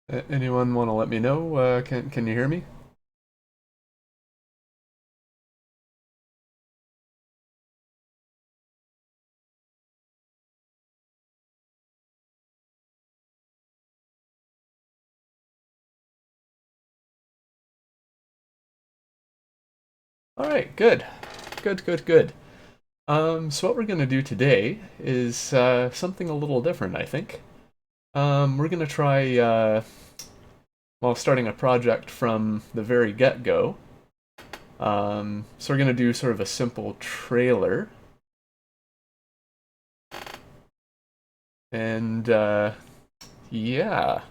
Anyone want to let me know? Can you hear me? All right, good, good. So what we're gonna do today is something a little different, I think. We're gonna try, well, starting a project from the very get-go. So we're gonna do sort of a simple trailer, and yeah.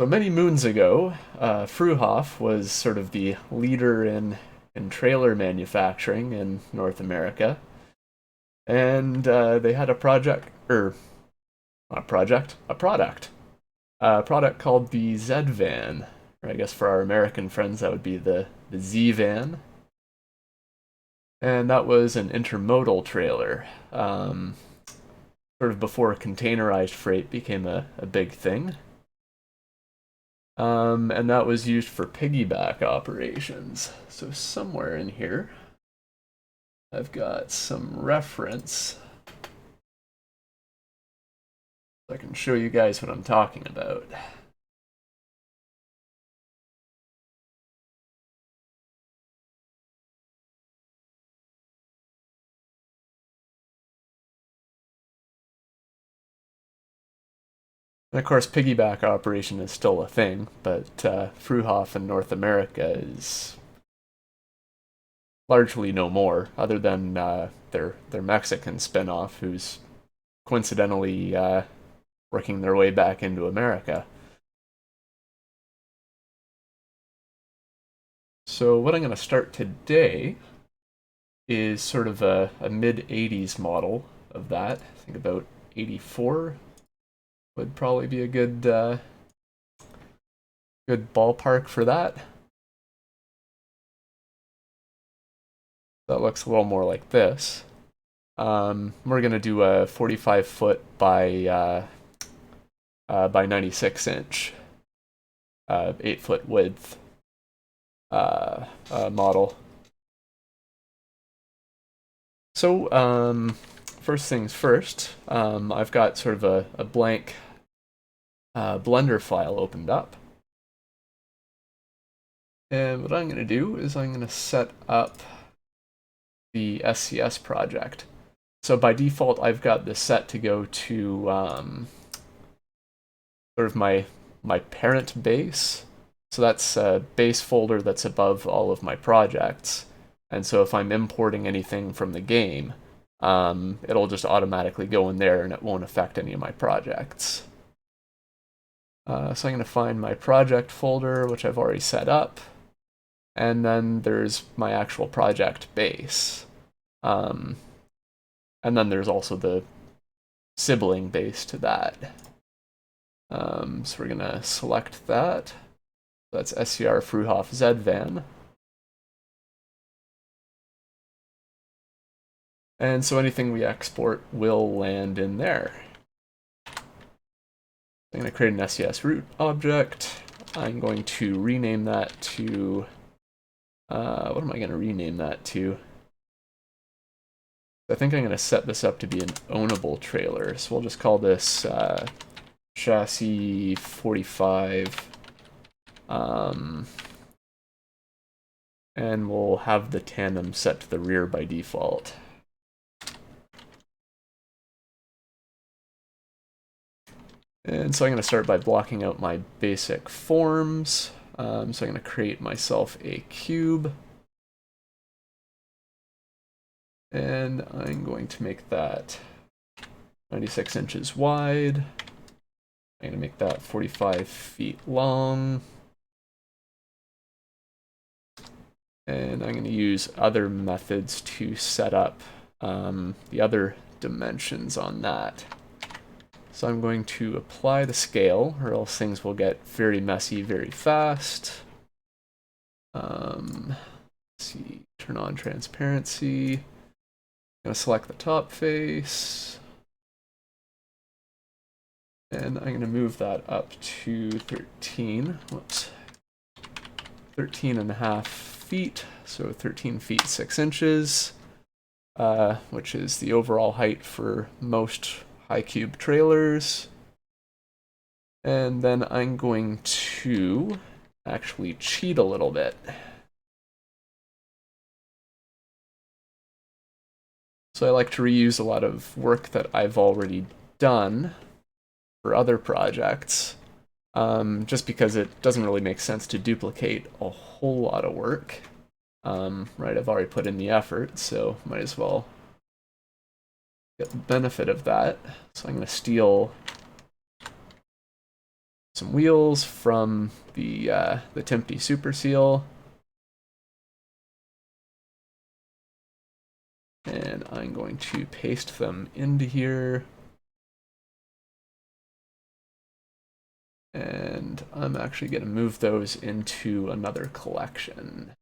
So many moons ago, Fruehauf was sort of the leader in trailer manufacturing in North America, and they had a project, or not a project, a product called the Z-Van. Or I guess for our American friends, that would be the Z-Van, and that was an intermodal trailer. Sort of before containerized freight became a big thing. And that was used for piggyback operations. So somewhere in here, I've got some reference. So I can show you guys what I'm talking about. And of course, piggyback operation is still a thing, but Fruehauf in North America is largely no more, other than their Mexican spinoff, who's coincidentally working their way back into America. So what I'm going to start today is sort of a mid 80s model of that. I think about 84 would probably be a good ballpark for that. That looks a little more like this. We're gonna do a 45 foot by 96 inch, 8 foot width model. So first things first, I've got sort of a blank Blender file opened up. And what I'm going to do is I'm going to set up the SCS project. So by default, I've got this set to go to sort of my parent base. So that's a base folder that's above all of my projects. And so if I'm importing anything from the game, it'll just automatically go in there and it won't affect any of my projects. So I'm going to find my project folder, which I've already set up. And then there's my actual project base. And then there's also the sibling base to that. So we're going to select that. That's SCR Fruehauf Z-Van. And so anything we export will land in there. I'm going to create an SCS root object. I'm going to rename that to, what am I going to rename that to? I think I'm going to set this up to be an ownable trailer. So we'll just call this chassis 45. And we'll have the tandem set to the rear by default. And so I'm going to start by blocking out my basic forms. So I'm going to create myself a cube. And I'm going to make that 96 inches wide. I'm going to make that 45 feet long. And I'm going to use other methods to set up the other dimensions on that. So I'm going to apply the scale, or else things will get very messy very fast. Let's see, turn on transparency. I'm going to select the top face. And I'm going to move that up to 13. Whoops. 13.5 feet. So 13 feet 6 inches, which is the overall height for most high cube trailers. And then I'm going to actually cheat a little bit. So I like to reuse a lot of work that I've already done for other projects, just because it doesn't really make sense to duplicate a whole lot of work. Right, I've already put in the effort, so might as well get the benefit of that. So I'm going to steal some wheels from the Timpty Super Seal. And I'm going to paste them into here. And I'm actually going to move those into another collection.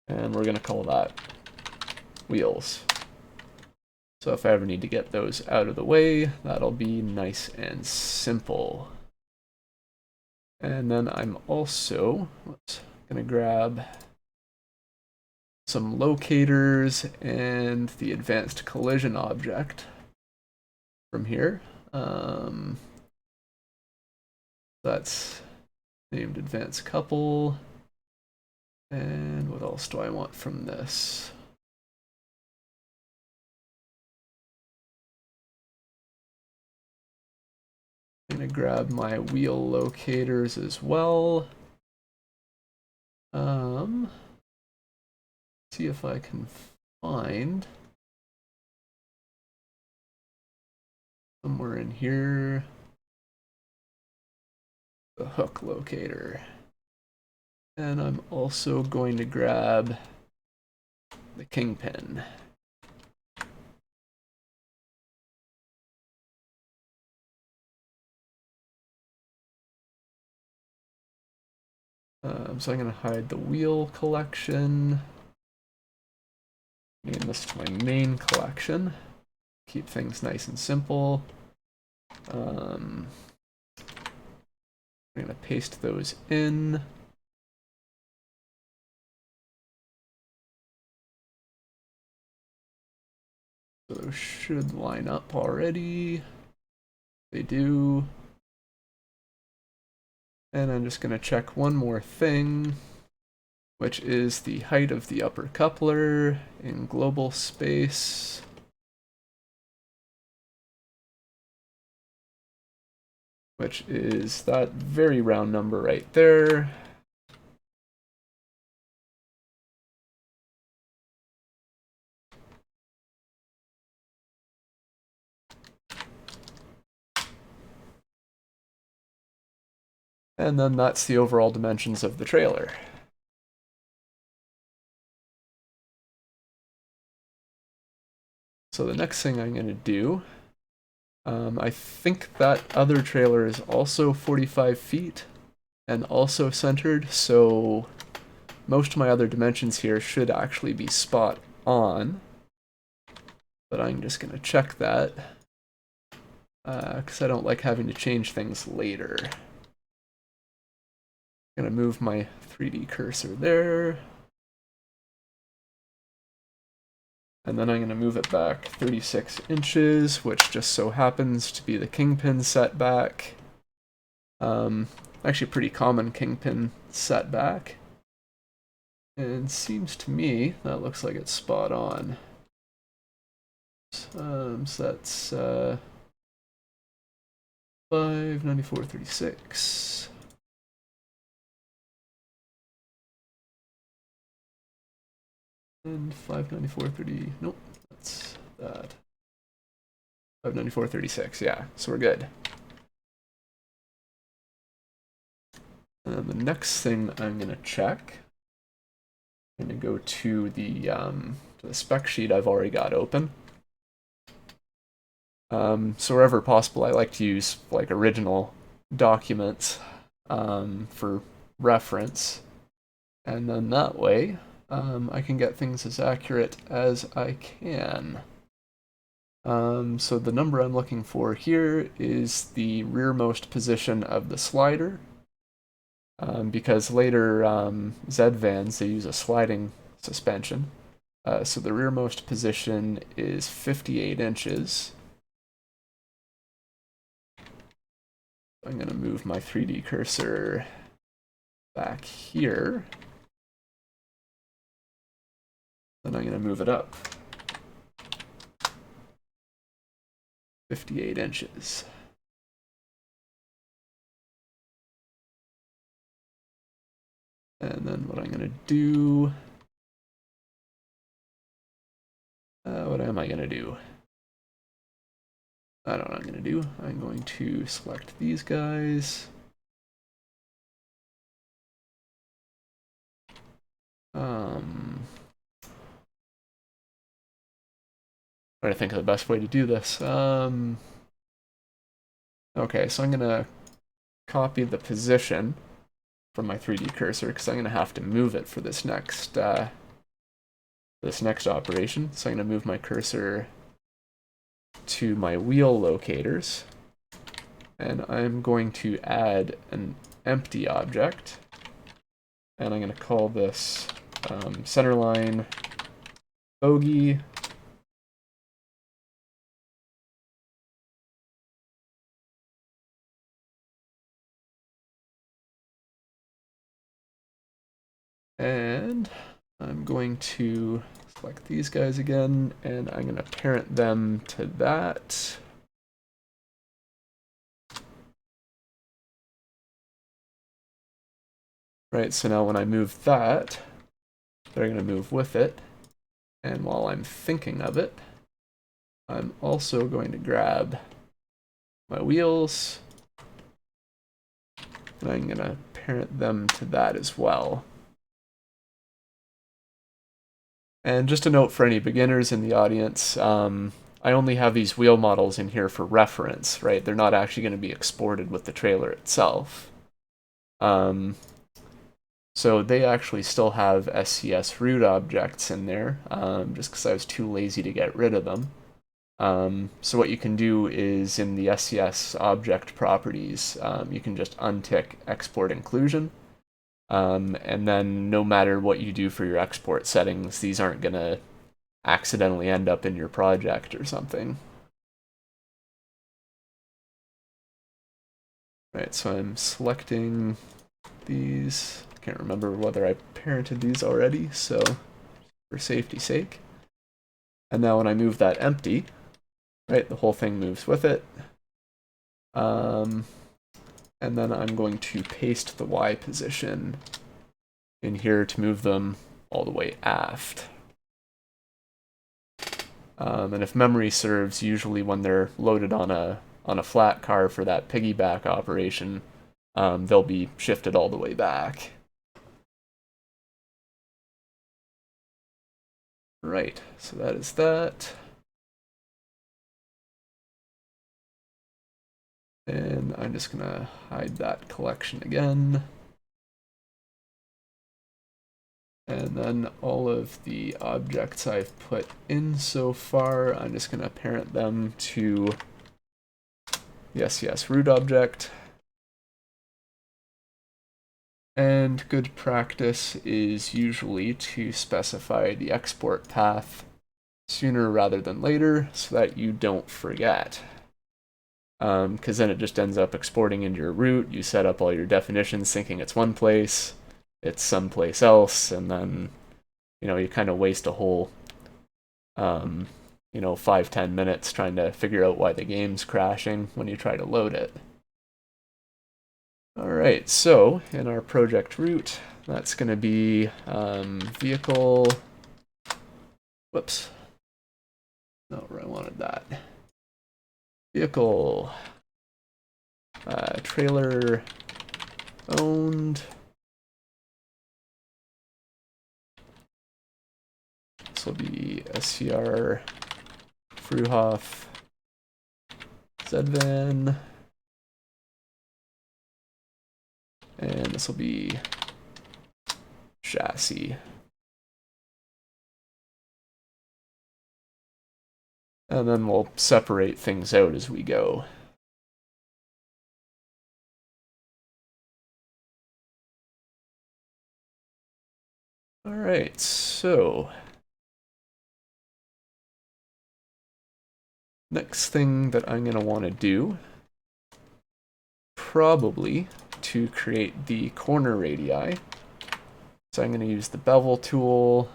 And we're going to call that wheels. So if I ever need to get those out of the way, that'll be nice and simple. And then I'm also going to grab some locators and the advanced collision object from here. That's named advanced couple. And what else do I want from this? I'm going to grab my wheel locators as well. See if I can find somewhere in here the hook locator. And I'm also going to grab the kingpin. So I'm going to hide the wheel collection. Name this to my main collection. Keep things nice and simple. I'm going to paste those in. So those should line up already. They do. And I'm just going to check one more thing, which is the height of the upper coupler in global space. Which is that very round number right there. And then that's the overall dimensions of the trailer. So the next thing I'm going to do, I think that other trailer is also 45 feet and also centered, so most of my other dimensions here should actually be spot on. But I'm just going to check that, because I don't like having to change things later. I'm going to move my 3D cursor there. And then I'm going to move it back 36 inches, which just so happens to be the kingpin setback. Actually, pretty common kingpin setback. And seems to me that looks like it's spot on. So that's 594.36. And 594.30. Nope, that's that. 594.36. Yeah, so we're good. And the next thing I'm going to check, I'm going to go to the spec sheet I've already got open. So wherever possible, I like to use like original documents for reference. And then that way, I can get things as accurate as I can. So the number I'm looking for here is the rearmost position of the slider, because later Z-Vans, they use a sliding suspension. So the rearmost position is 58 inches. I'm going to move my 3D cursor back here. Then I'm going to move it up 58 inches. And then what I'm going to do, what am I going to do? I don't know what I'm going to do. I'm going to select these guys. Trying to think of the best way to do this. Okay, so I'm going to copy the position from my 3D cursor because I'm going to have to move it for this next operation. So I'm going to move my cursor to my wheel locators, and I'm going to add an empty object, and I'm going to call this centerline bogey. And I'm going to select these guys again, and I'm going to parent them to that. Right, so now when I move that, they're going to move with it. And while I'm thinking of it, I'm also going to grab my wheels, and I'm going to parent them to that as well. And just a note for any beginners in the audience, I only have these wheel models in here for reference, right? They're not actually going to be exported with the trailer itself. So they actually still have SCS root objects in there, just because I was too lazy to get rid of them. So what you can do is in the SCS object properties, you can just untick export inclusion. And then no matter what you do for your export settings, these aren't going to accidentally end up in your project or something. Right, so I'm selecting these. I can't remember whether I parented these already, so for safety's sake. And now when I move that empty, right, the whole thing moves with it. And then I'm going to paste the Y position in here to move them all the way aft. And if memory serves, usually when they're loaded on a flat car for that piggyback operation, they'll be shifted all the way back. Right, so that is that. And I'm just gonna hide that collection again. And then all of the objects I've put in so far, I'm just gonna parent them to the SCS root object. And good practice is usually to specify the export path sooner rather than later so that you don't forget. Because then it just ends up exporting into your root. You set up all your definitions thinking it's one place, it's someplace else, and then you kind of waste a whole 5-10 minutes trying to figure out why the game's crashing when you try to load it. Alright, so in our project root, that's going to be vehicle, whoops, no, I wanted that. Vehicle, trailer owned. This will be SCR Fruehauf Z-Van. And this will be chassis. And then we'll separate things out as we go. Alright, so next thing that I'm going to want to do, probably to create the corner radii. So I'm going to use the bevel tool,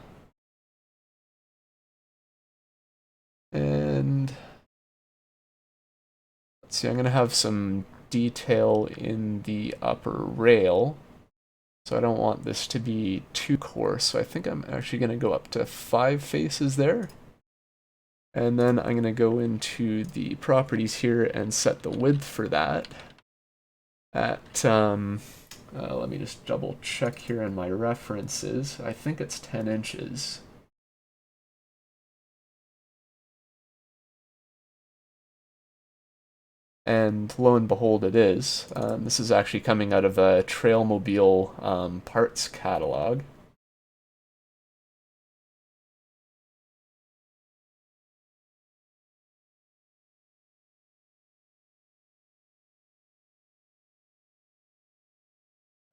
and let's see, I'm going to have some detail in the upper rail, so I don't want this to be too coarse, so I think I'm actually going to go up to 5 faces there. And then I'm going to go into the properties here and set the width for that at, let me just double check here in my references. I think it's 10 inches. And lo and behold, it is. This is actually coming out of a Trailmobile parts catalog.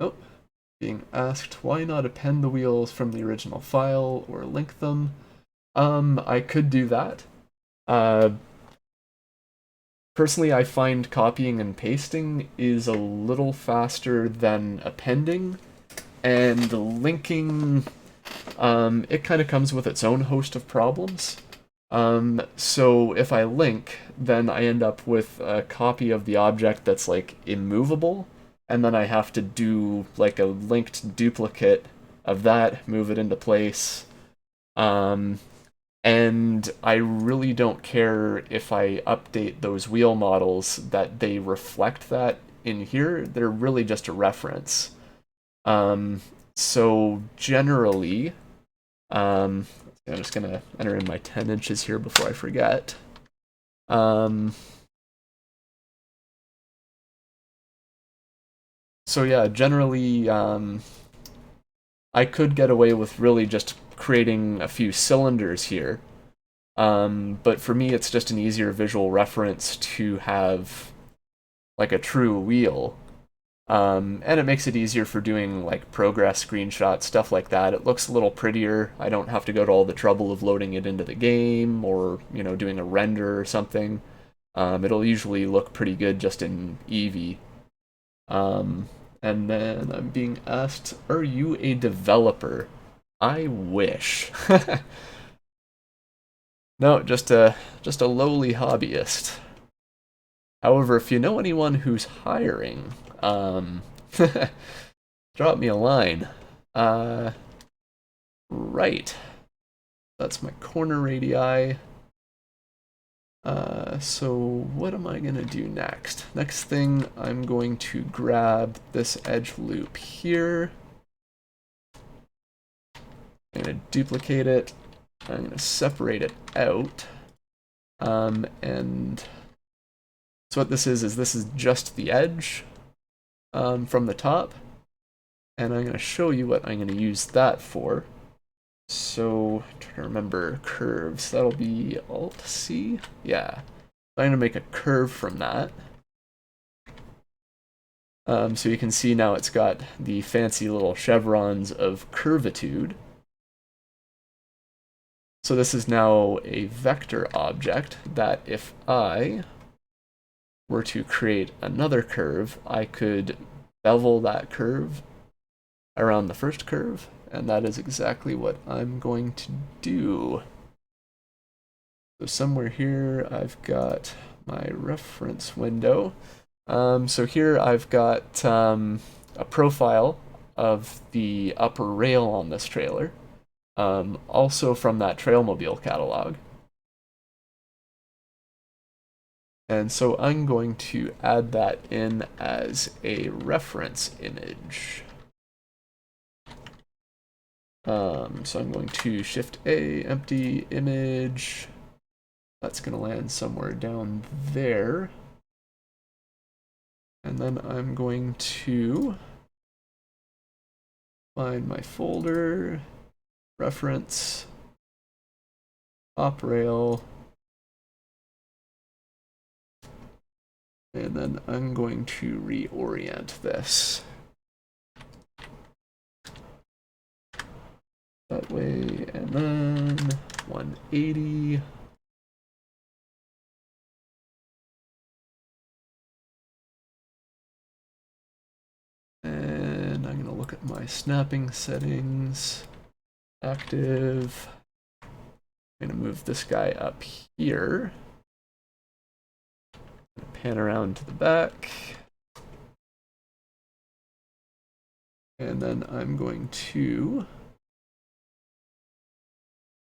Oh, being asked why not append the wheels from the original file or link them. I could do that. Personally, I find copying and pasting is a little faster than appending, and linking, it kind of comes with its own host of problems. So if I link, then I end up with a copy of the object that's like immovable, and then I have to do like a linked duplicate of that, move it into place. And I really don't care if I update those wheel models that they reflect that in here. They're really just a reference. So generally, I'm just going to enter in my 10 inches here before I forget. So yeah, generally, I could get away with really just creating a few cylinders here. But for me, it's just an easier visual reference to have like a true wheel. And it makes it easier for doing like progress screenshots, stuff like that. It looks a little prettier. I don't have to go to all the trouble of loading it into the game or, you know, doing a render or something. It'll usually look pretty good just in Eevee. And then I'm being asked, are you a developer? I wish. No, just a lowly hobbyist. However, if you know anyone who's hiring, drop me a line. Right. That's my corner radii. So what am I gonna do next? Next thing, I'm going to grab this edge loop here. I'm gonna duplicate it. I'm gonna separate it out. And so what this is this is just the edge from the top. And I'm gonna show you what I'm gonna use that for. So, trying to remember curves, that'll be Alt-C? Yeah. I'm gonna make a curve from that. So you can see now it's got the fancy little chevrons of curvitude. So this is now a vector object that if I were to create another curve, I could bevel that curve around the first curve, and that is exactly what I'm going to do. So somewhere here I've got my reference window. So here I've got a profile of the upper rail on this trailer, also from that Trailmobile catalog. And so I'm going to add that in as a reference image. So I'm going to Shift A, empty image. That's going to land somewhere down there. And then I'm going to find my folder, reference, top rail, and then I'm going to reorient this. That way, and then 180. And I'm going to look at my snapping settings. Active. I'm going to move this guy up here. Pan around to the back. And then I'm going to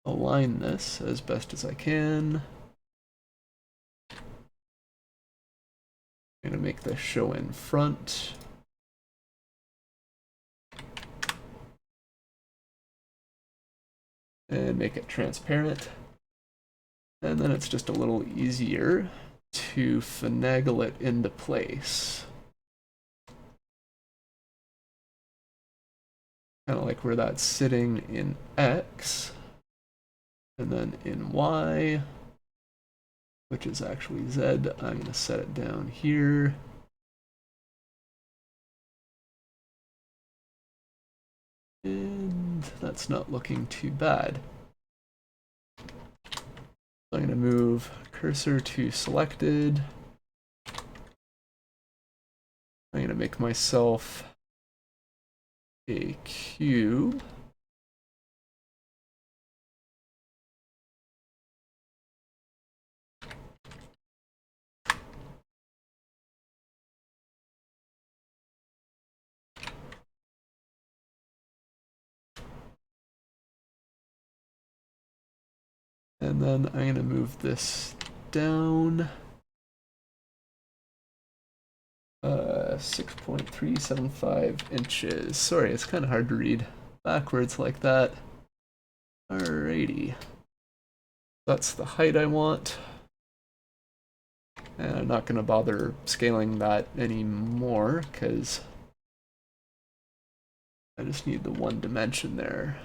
align this as best as I can. I'm going to make this show in front. And make it transparent. And then it's just a little easier to finagle it into place. Kind of like where that's sitting in X. And then in Y, which is actually Z, I'm going to set it down here. And that's not looking too bad. So I'm going to move cursor to selected. I'm going to make myself a cube. And then I'm going to move this down 6.375 inches. Sorry, it's kind of hard to read backwards like that. Alrighty. That's the height I want. And I'm not going to bother scaling that anymore because I just need the one dimension there.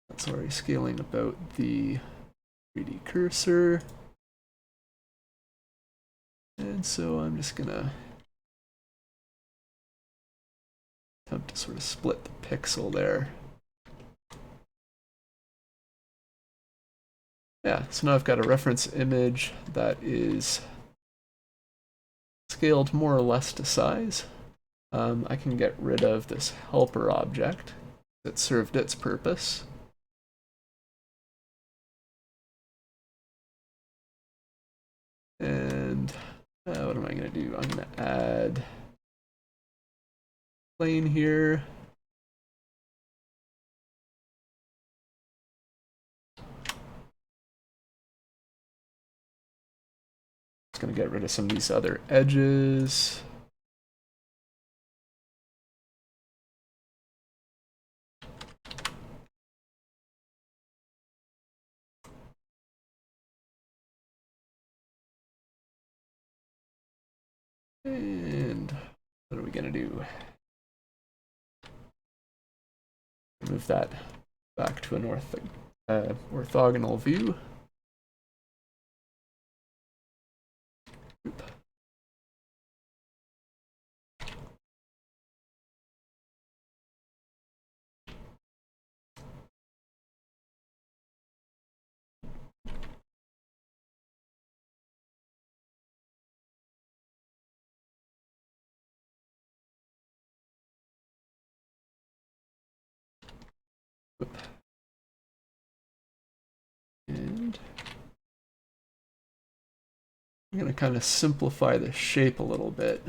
That's already scaling about the 3D cursor. And so I'm just gonna attempt to sort of split the pixel there. Yeah, so now I've got a reference image that is scaled more or less to size. I can get rid of this helper object that served its purpose. And what am I going to do? I'm going to add plane here. Just going to get rid of some of these other edges. And what are we going to do? Move that back to an orthogonal view. Oop. Oop. And I'm going to kind of simplify the shape a little bit,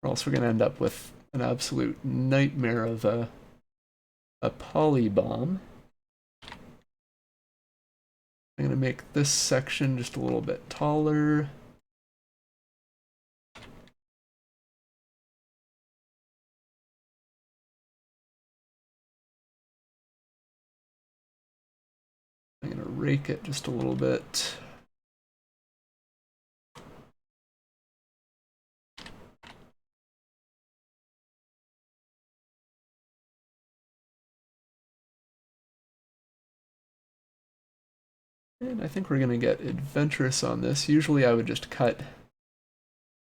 or else we're going to end up with an absolute nightmare of a polybomb. I'm going to make this section just a little bit taller. I'm going to rake it just a little bit. And I think we're going to get adventurous on this. Usually I would just cut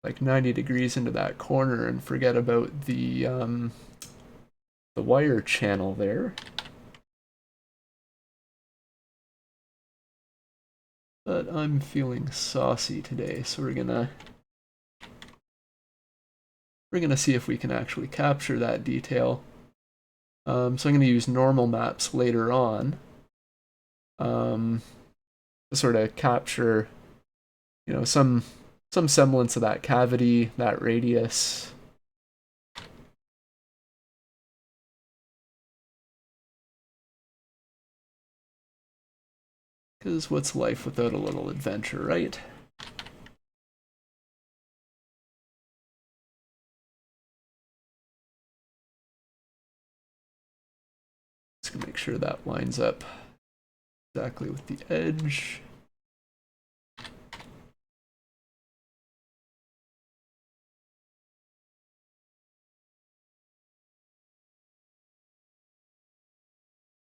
like 90 degrees into that corner and forget about the wire channel there. But I'm feeling saucy today, so we're gonna see if we can actually capture that detail. So I'm gonna use normal maps later on to sort of capture, you know, some semblance of that cavity, that radius. Because what's life without a little adventure, right? Just gonna make sure that lines up exactly with the edge.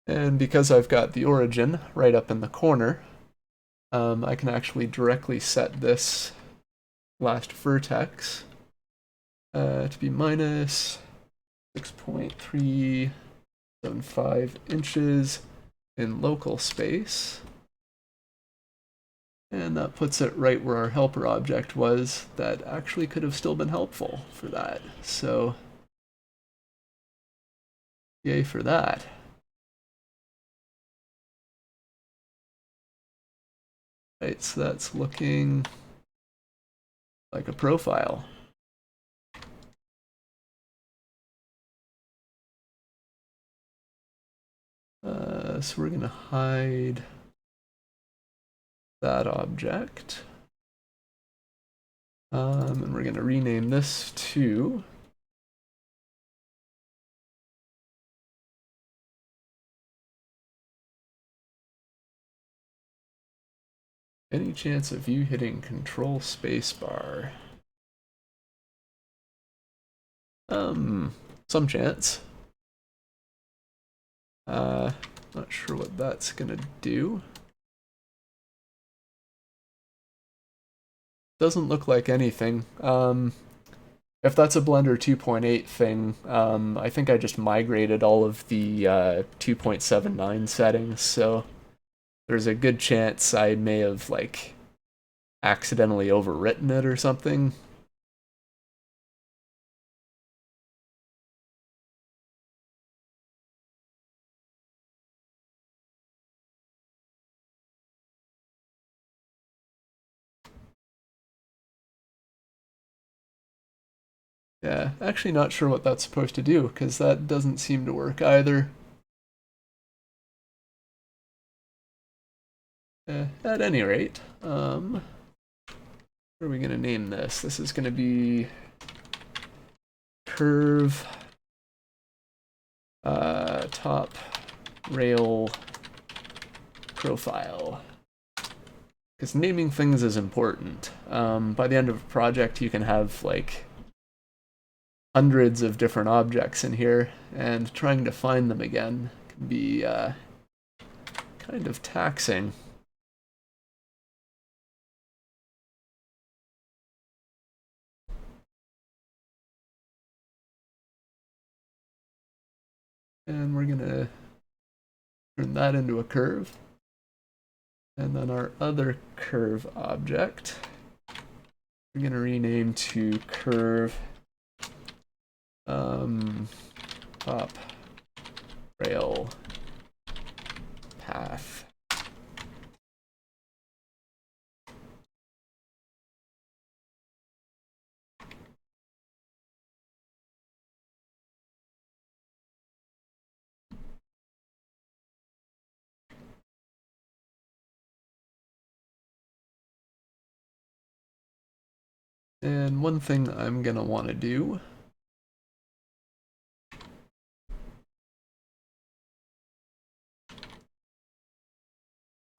And because I've got the origin right up in the corner, I can actually directly set this last vertex to be minus 6.375 inches in local space. And that puts it right where our helper object was that actually could have still been helpful for that. So, yay for that. Right, so that's looking like a profile. So we're going to hide that object. And we're going to rename this to any chance of you hitting Control Spacebar? Some chance. Not sure what that's gonna do. Doesn't look like anything. If that's a Blender 2.8 thing, I think I just migrated all of the 2.79 settings, so there's a good chance I may have like accidentally overwritten it or something. Yeah, actually not sure what that's supposed to do, because that doesn't seem to work either. At any rate, what are we going to name this? This is going to be curve top rail profile. Because naming things is important. By the end of a project, you can have like hundreds of different objects in here, and trying to find them again can be kind of taxing. And we're going to turn that into a curve. And then our other curve object, we're going to rename to curve top rail path. And one thing I'm going to want to do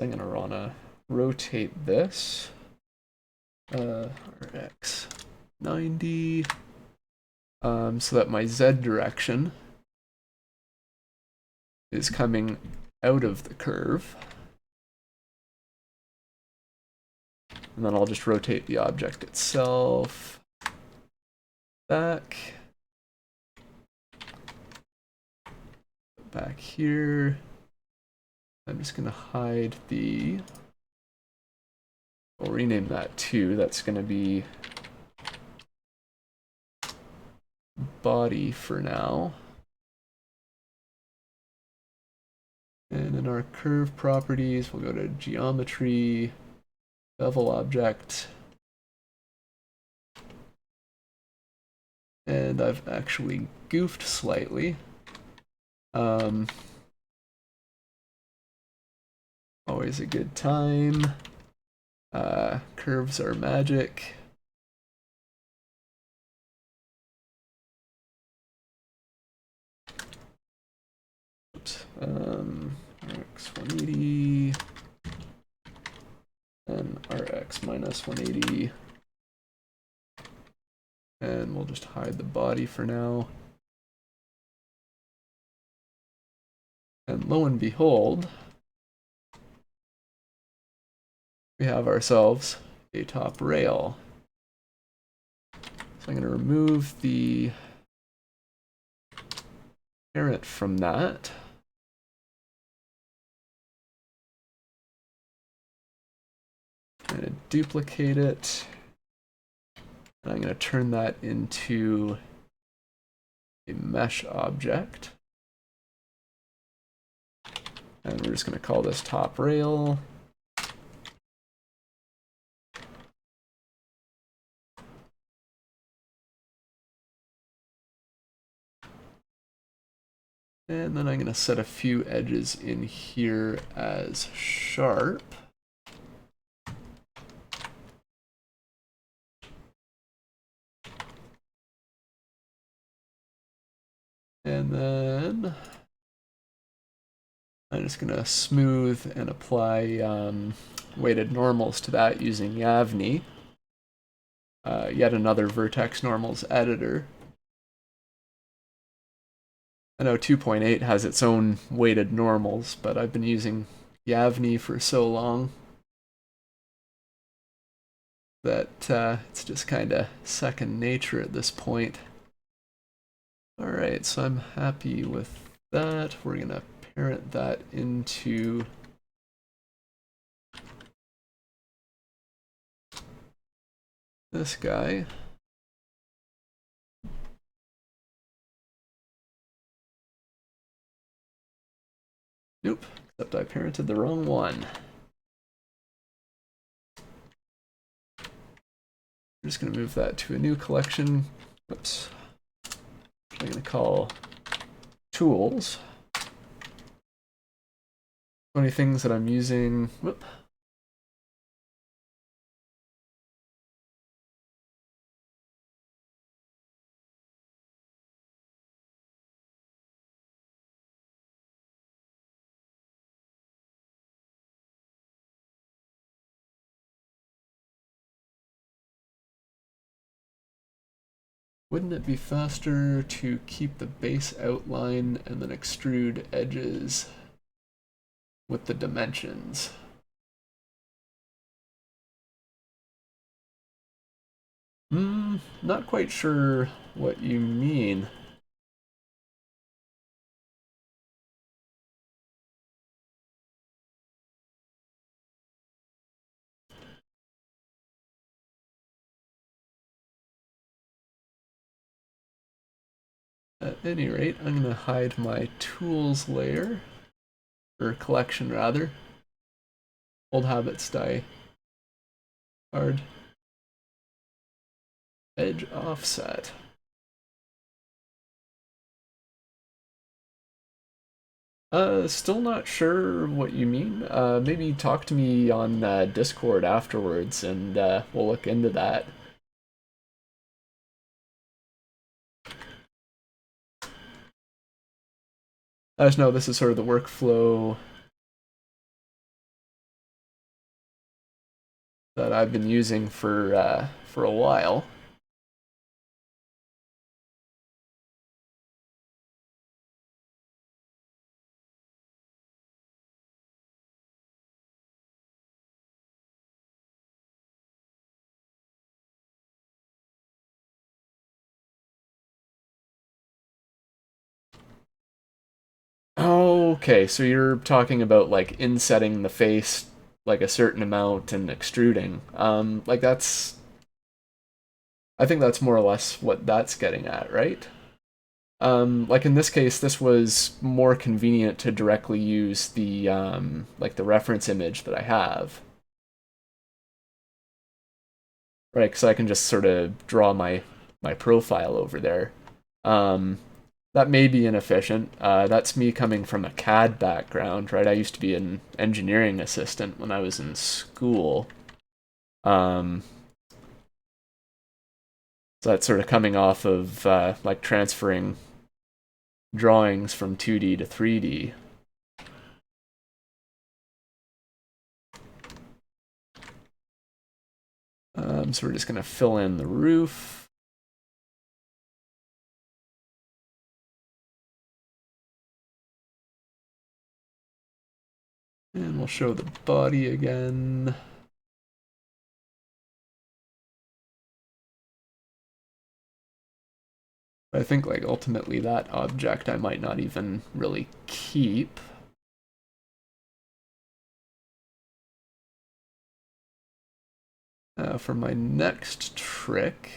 I'm going to want to rotate this RX 90 so that my Z direction is coming out of the curve. And then I'll just rotate the object itself back here. I'm just going to hide the, we'll rename that too. That's going to be body for now. And in our curve properties, we'll go to geometry, bevel object. And I've actually goofed slightly. Always a good time. Curves are magic. RX 180 and RX minus 180. And we'll just hide the body for now. And lo and behold, we have ourselves a top rail. So I'm going to remove the parent from that. I'm going to duplicate it. And I'm going to turn that into a mesh object. And we're just going to call this top rail. And then I'm going to set a few edges in here as sharp. And then I'm just going to smooth and apply weighted normals to that using Yavni, yet another vertex normals editor. I know 2.8 has its own weighted normals, but I've been using Yavni for so long that it's just kind of second nature at this point. Alright, so I'm happy with that. We're going to parent that into this guy. Nope, except I parented the wrong one. I'm just going to move that to a new collection. Whoops. I'm going to call tools. Funny things that I'm using. Whoop. Wouldn't it be faster to keep the base outline and then extrude edges with the dimensions? Not quite sure what you mean. At any rate, I'm going to hide my tools layer, or collection rather. Old habits die hard. Edge offset. Still not sure what you mean. Maybe talk to me on Discord afterwards and we'll look into that. I just know this is sort of the workflow that I've been using for a while. Okay, so you're talking about like insetting the face like a certain amount and extruding. Like I think that's more or less what that's getting at, right? Like in this case, this was more convenient to directly use the like the reference image that I have, right? Because I can just sort of draw my profile over there. Um, that may be inefficient. That's me coming from a CAD background, right? I used to be an engineering assistant when I was in school. Um, so that's sort of coming off of like transferring drawings from 2D to 3D. So we're just going to fill in the roof. And we'll show the body again. I think like ultimately that object I might not even really keep. For my next trick,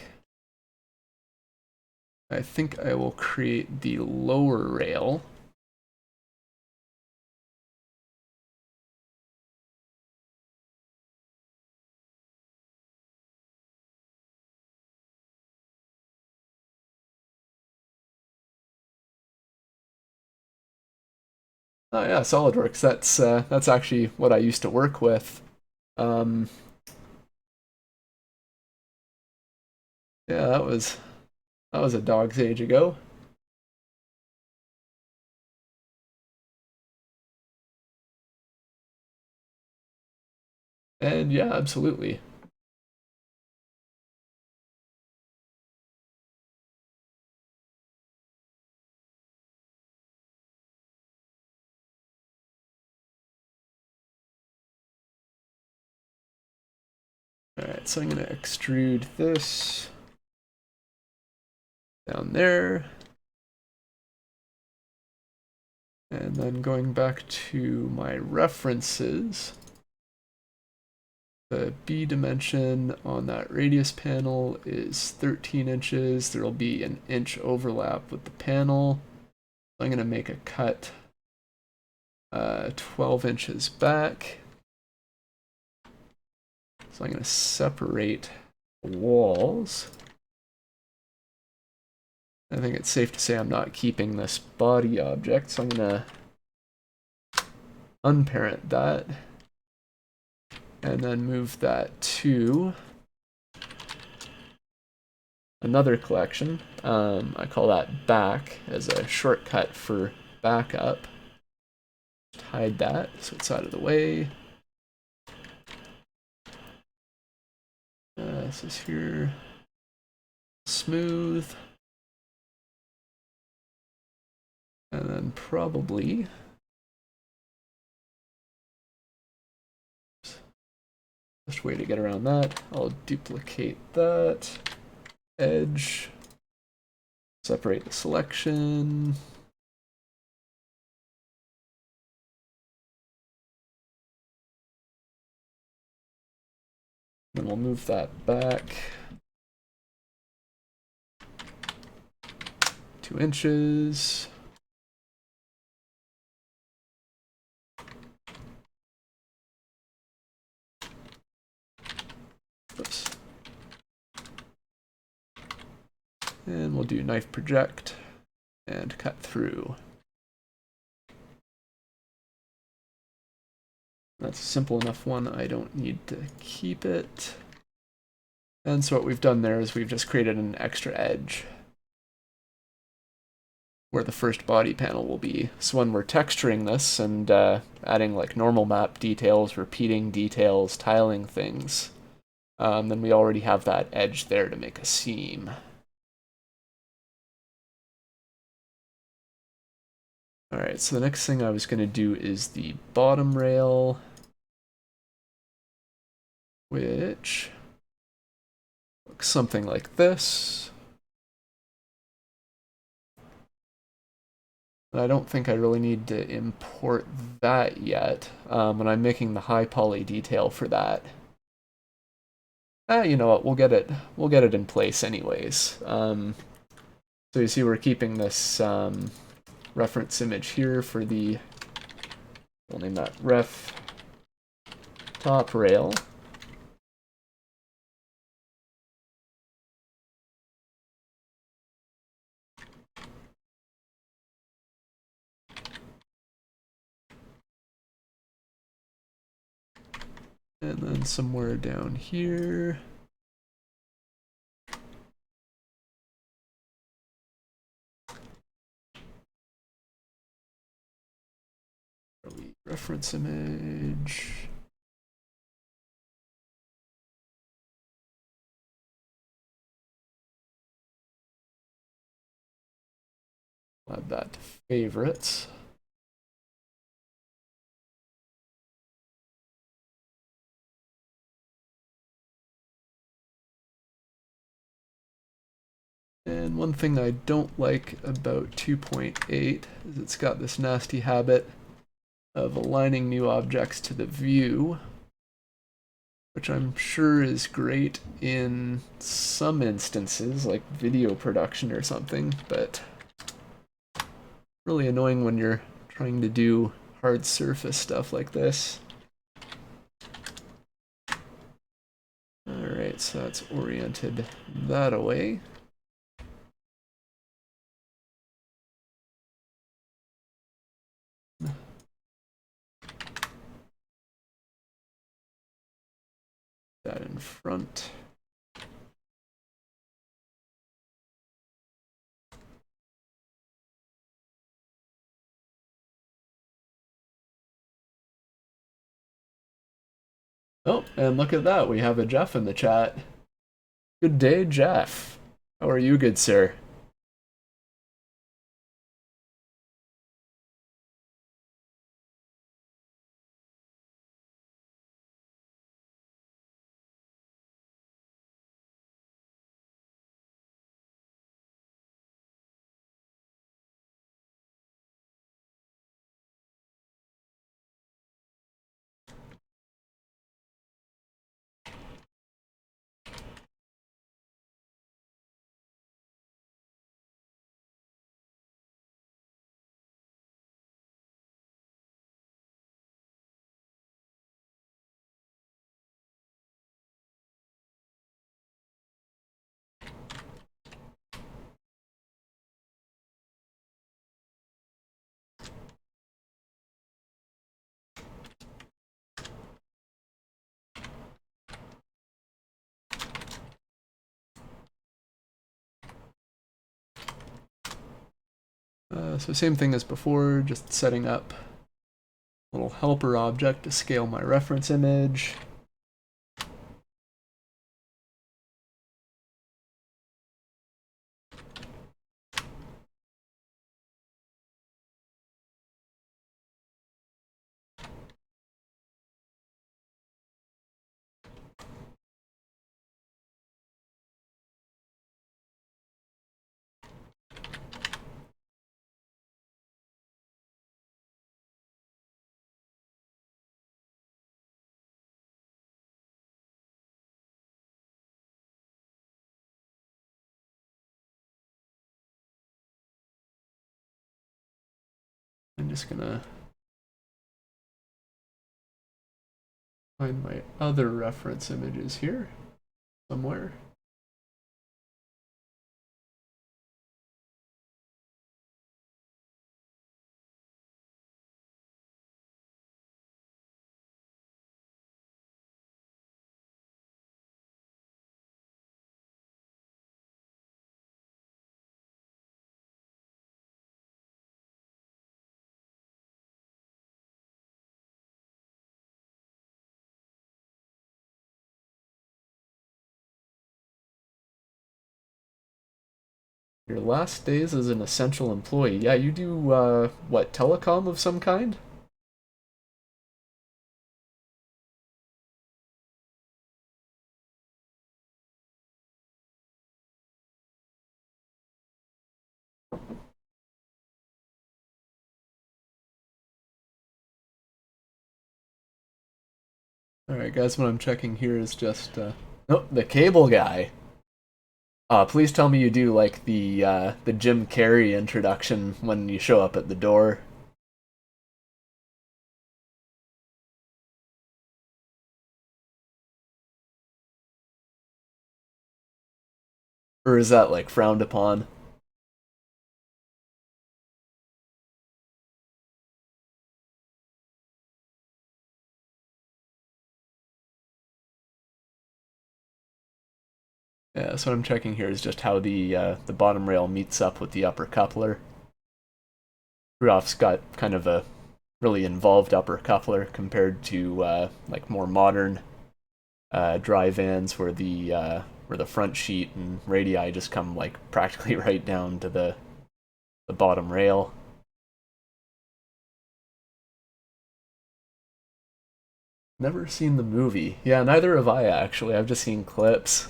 I think I will create the lower rail. Oh yeah, SolidWorks. That's actually what I used to work with. Um, yeah, that was a dog's age ago. And yeah, absolutely. All right, so I'm gonna extrude this down there. And then going back to my references, the B dimension on that radius panel is 13 inches. There will be an inch overlap with the panel. I'm going to make a cut 12 inches back. So I'm going to separate the walls. I think it's safe to say I'm not keeping this body object, so I'm going to unparent that and then move that to another collection. I call that back as a shortcut for backup. Just hide that so it's out of the way. This is here. Smooth. And then probably best way to get around that, I'll duplicate that edge, separate the selection. Then we'll move that back 2 inches. Oops. And we'll do knife project and cut through. That's a simple enough one, I don't need to keep it. And so what we've done there is we've just created an extra edge where the first body panel will be. So when we're texturing this and adding like normal map details, repeating details, tiling things, then we already have that edge there to make a seam. All right, so the next thing I was going to do is the bottom rail, which looks something like this. I don't think I really need to import that yet when I'm making the high poly detail for that. You know what? We'll get it. We'll get it in place anyways. So you see, we're keeping this reference image here for the. We'll name that ref top rail. And then somewhere down here. Reference image. Add that to favorites. And one thing I don't like about 2.8 is it's got this nasty habit of aligning new objects to the view, which I'm sure is great in some instances, like video production or something, but really annoying when you're trying to do hard surface stuff like this. Alright, so that's oriented that away. That in front. Oh, and look at that, we have a Jeff in the chat. Good day, Jeff. How are you, good sir? So same thing as before, just setting up a little helper object to scale my reference image. I'm just gonna find my other reference images here somewhere. Your last days as an essential employee. Yeah, you do, what, telecom of some kind? Alright guys, what I'm checking here is just, oh, the cable guy. Please tell me you do like the Jim Carrey introduction when you show up at the door. Or is that like frowned upon? Yeah, so what I'm checking here is just how the bottom rail meets up with the upper coupler. Fruehauf's got kind of a really involved upper coupler compared to like more modern dry vans where the front sheet and radii just come like practically right down to the bottom rail. Never seen the movie. Yeah, neither have I actually. I've just seen clips.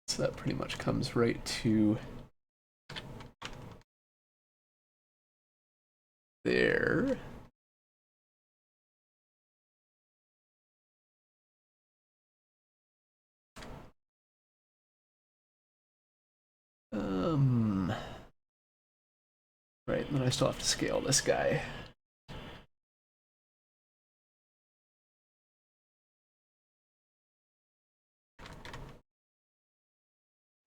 So that pretty much comes right to there. Right, and then I still have to scale this guy.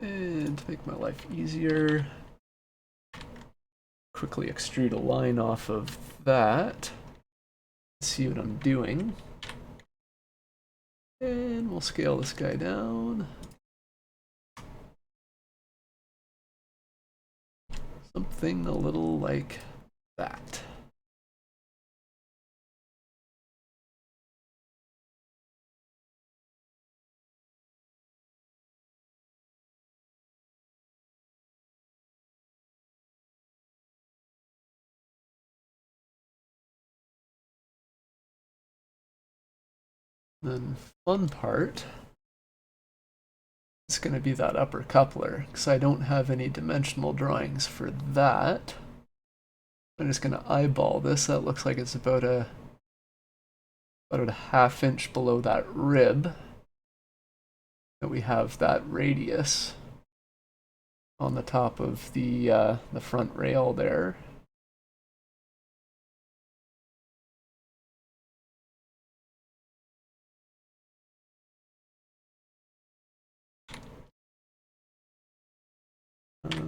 And to make my life easier, quickly extrude a line off of that. See what I'm doing. And we'll scale this guy down. Something a little like that. Then fun part is going to be that upper coupler, because I don't have any dimensional drawings for that. I'm just going to eyeball this. That looks like it's about a ½ inch below that rib. And we have that radius on the top of the front rail there.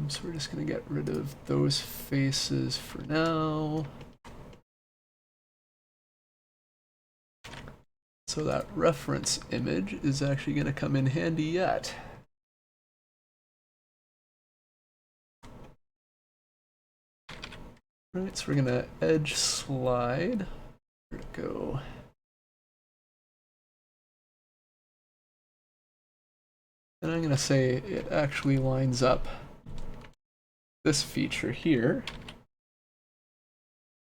So we're just going to get rid of those faces for now. So that reference image is actually going to come in handy yet. Right, so we're going to edge slide. Where'd it go? And I'm going to say it actually lines up this feature here.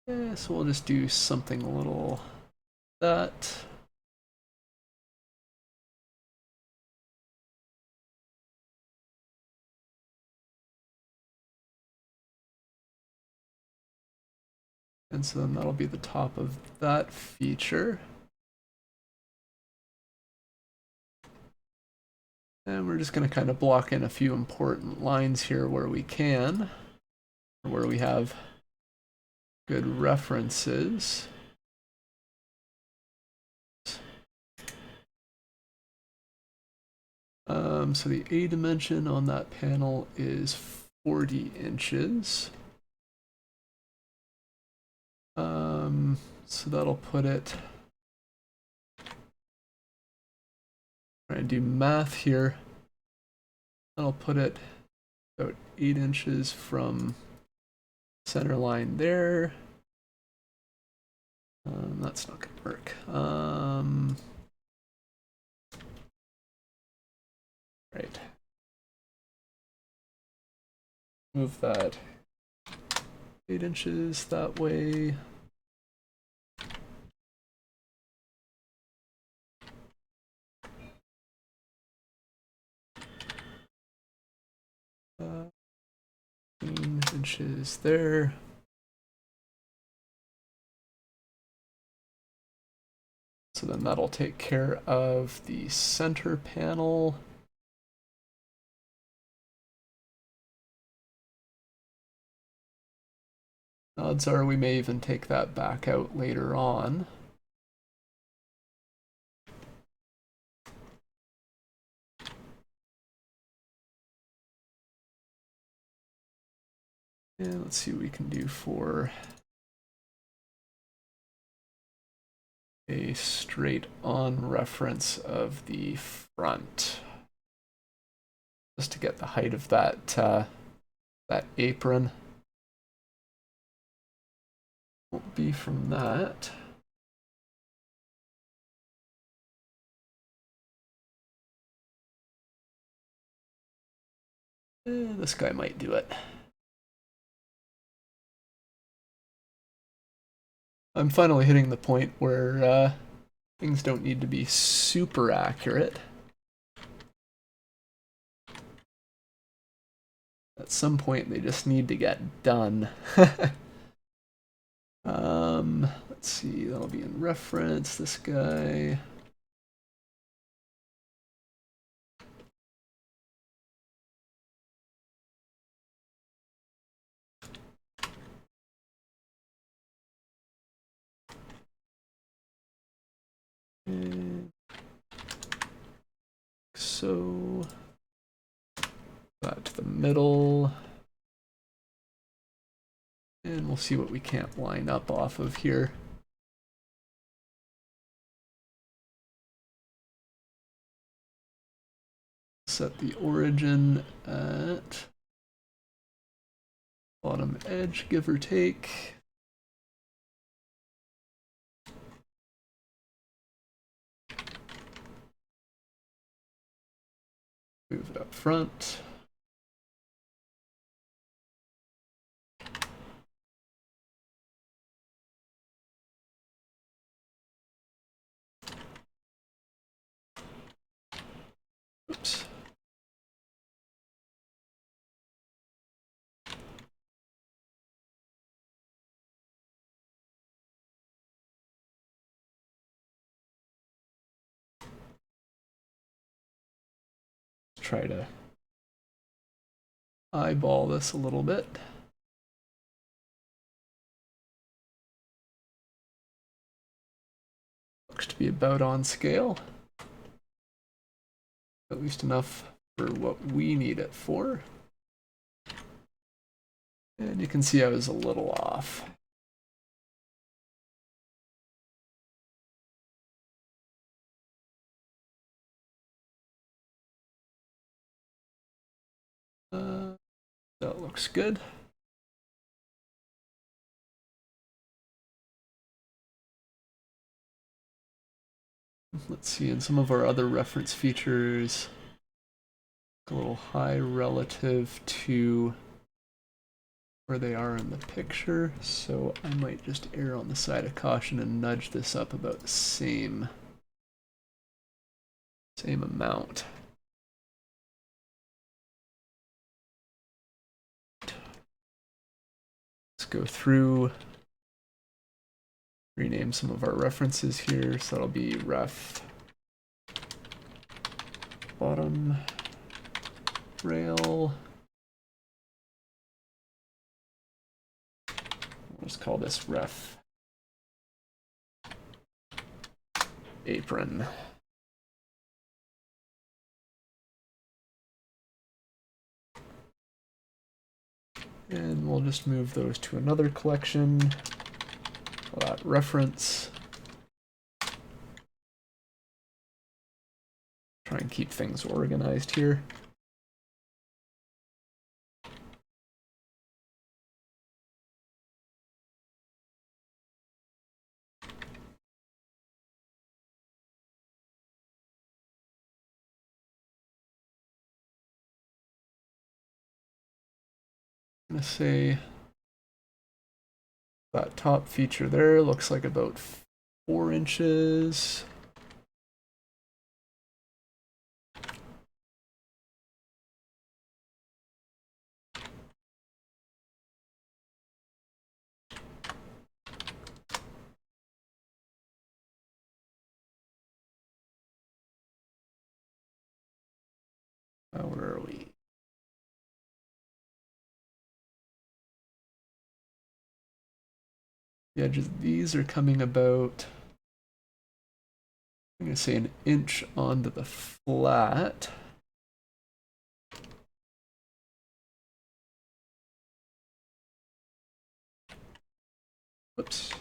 Yeah, so we'll just do something a little that. And so then that'll be the top of that feature. And we're just going to kind of block in a few important lines here where we can, where we have good references. So the A dimension on that panel is 40 inches. So that'll put it, trying to do math here, that'll put it about 8 inches from center line there. That's not going to work. Right. Move that 8 inches that way. inches there. So then that'll take care of the center panel. Odds are we may even take that back out later on. And let's see what we can do for a straight on reference of the front. Just to get the height of that, that apron. Won't be from that. This guy might do it. I'm finally hitting the point where things don't need to be super accurate. At some point, they just need to get done. Let's see, that'll be in reference, this guy. And so that to the middle. And we'll see what we can't line up off of here. Set the origin at bottom edge, give or take. Move it up front. Oops. Try to eyeball this a little bit. Looks to be about on scale. At least enough for what we need it for. And you can see I was a little off. That looks good. Let's see, in some of our other reference features, a little high relative to where they are in the picture, so I might just err on the side of caution and nudge this up about the same amount. Let's go through, rename some of our references here, so that'll be ref bottom rail. We'll just call this ref apron. And we'll just move those to another collection. That reference. Try and keep things organized here. I'm gonna say that top feature there looks like about 4 inches. are we? The edges of these are coming about, I'm going to say, an inch onto the flat. Whoops.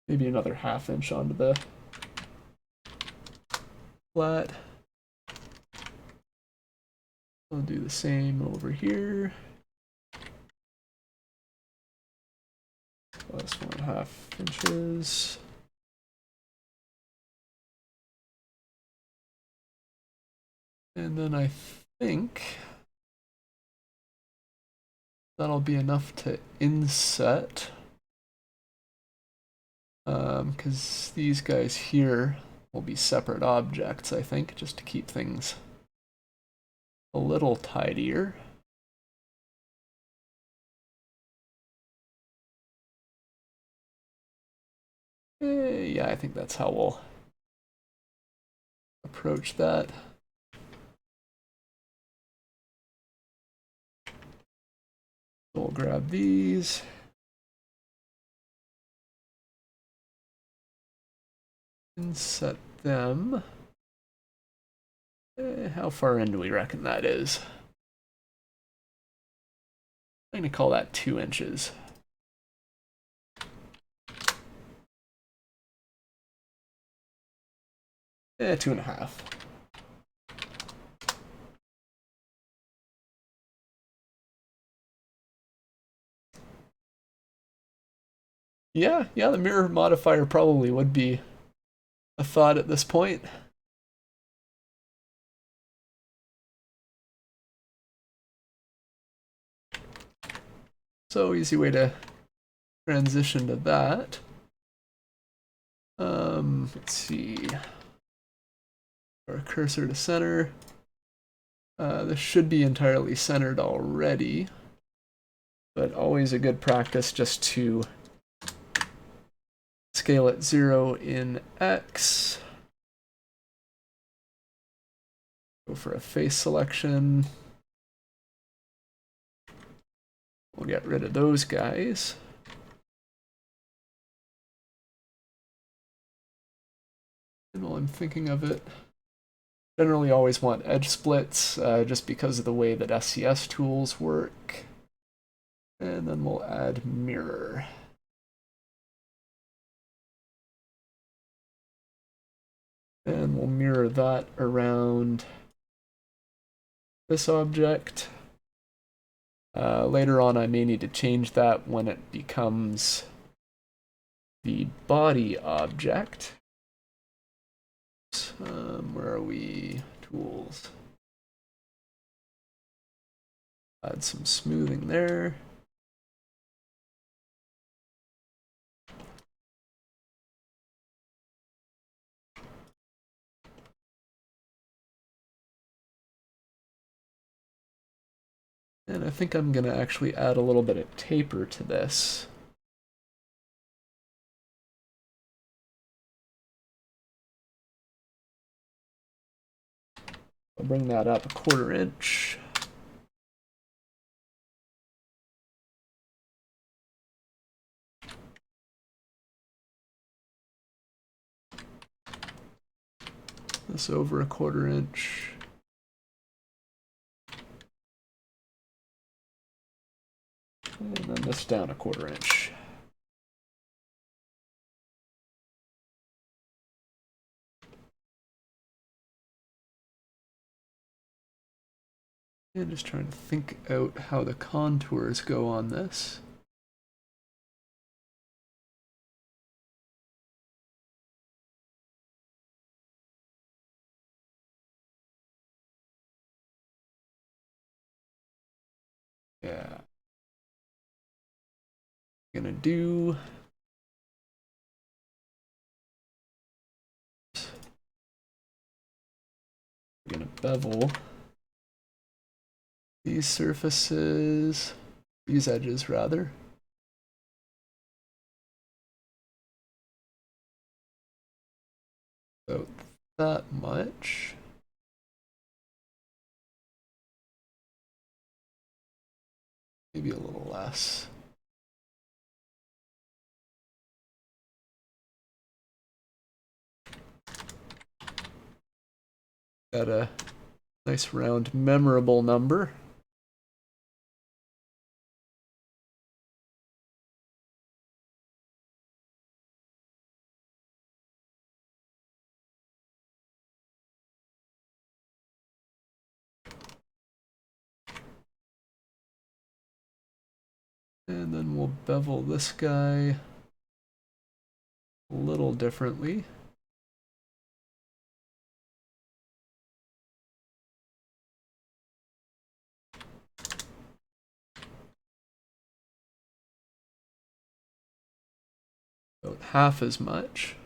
Maybe another ½ inch onto the flat. I'll do the same over here. Plus 1/2 inches. And then I think that'll be enough to inset. Because these guys here will be separate objects, I think, just to keep things a little tidier. Yeah, I think that's how we'll approach that. So we'll grab these. And set them. How far in do we reckon that is? I'm going to call that 2 inches. Eh, 2.5. Yeah, the mirror modifier probably would be a thought at this point. So easy way to transition to that. Let's see. Our cursor to center. This should be entirely centered already, but always a good practice just to scale at 0 in X. Go for a face selection. We'll get rid of those guys. And while I'm thinking of it, generally always want edge splits just because of the way that SCS tools work. And then we'll add mirror. And we'll mirror that around this object. Later on, I may need to change that when it becomes the body object. Where are we? Tools. Add some smoothing there. And I think I'm going to actually add a little bit of taper to this. I'll bring that up 1/4 inch. This over 1/4 inch. And then this down 1/4 inch. And just trying to think out how the contours go on this. Yeah. Gonna do gonna bevel these surfaces, these edges rather. About that much. Maybe a little less. Got a nice round memorable number. And then we'll bevel this guy a little differently. About half as much.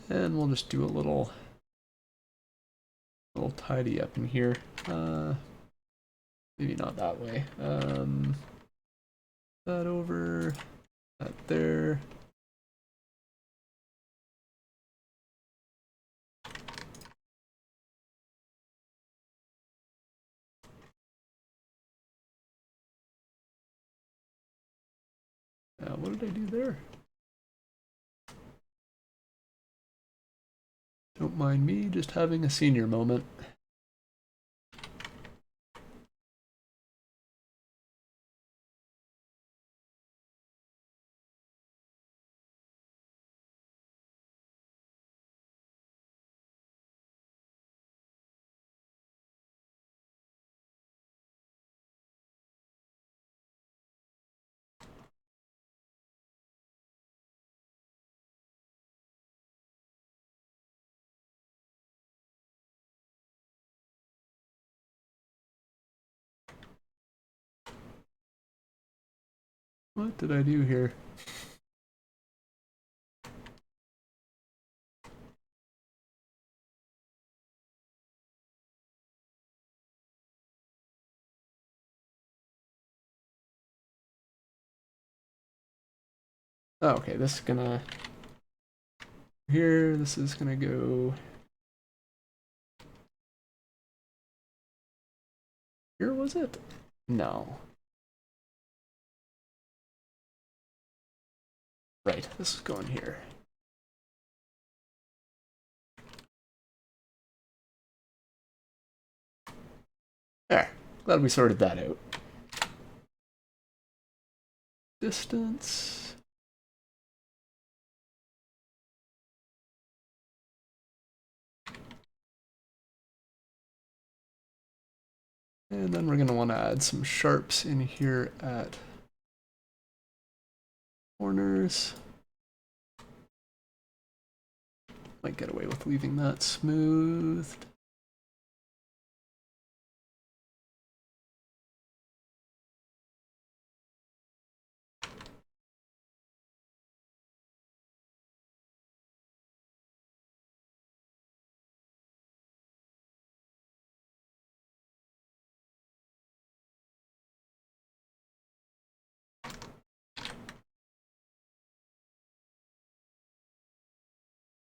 And we'll just do a little tidy up in here. Maybe not that way. That over, that there. What did I do there? Don't mind me, just having a senior moment. What did I do here? Oh, okay, this is gonna here, this is gonna go here, was it? No. Right, this is going here. There, glad we sorted that out. Distance. And then we're going to want to add some sharps in here at corners. Might get away with leaving that smoothed.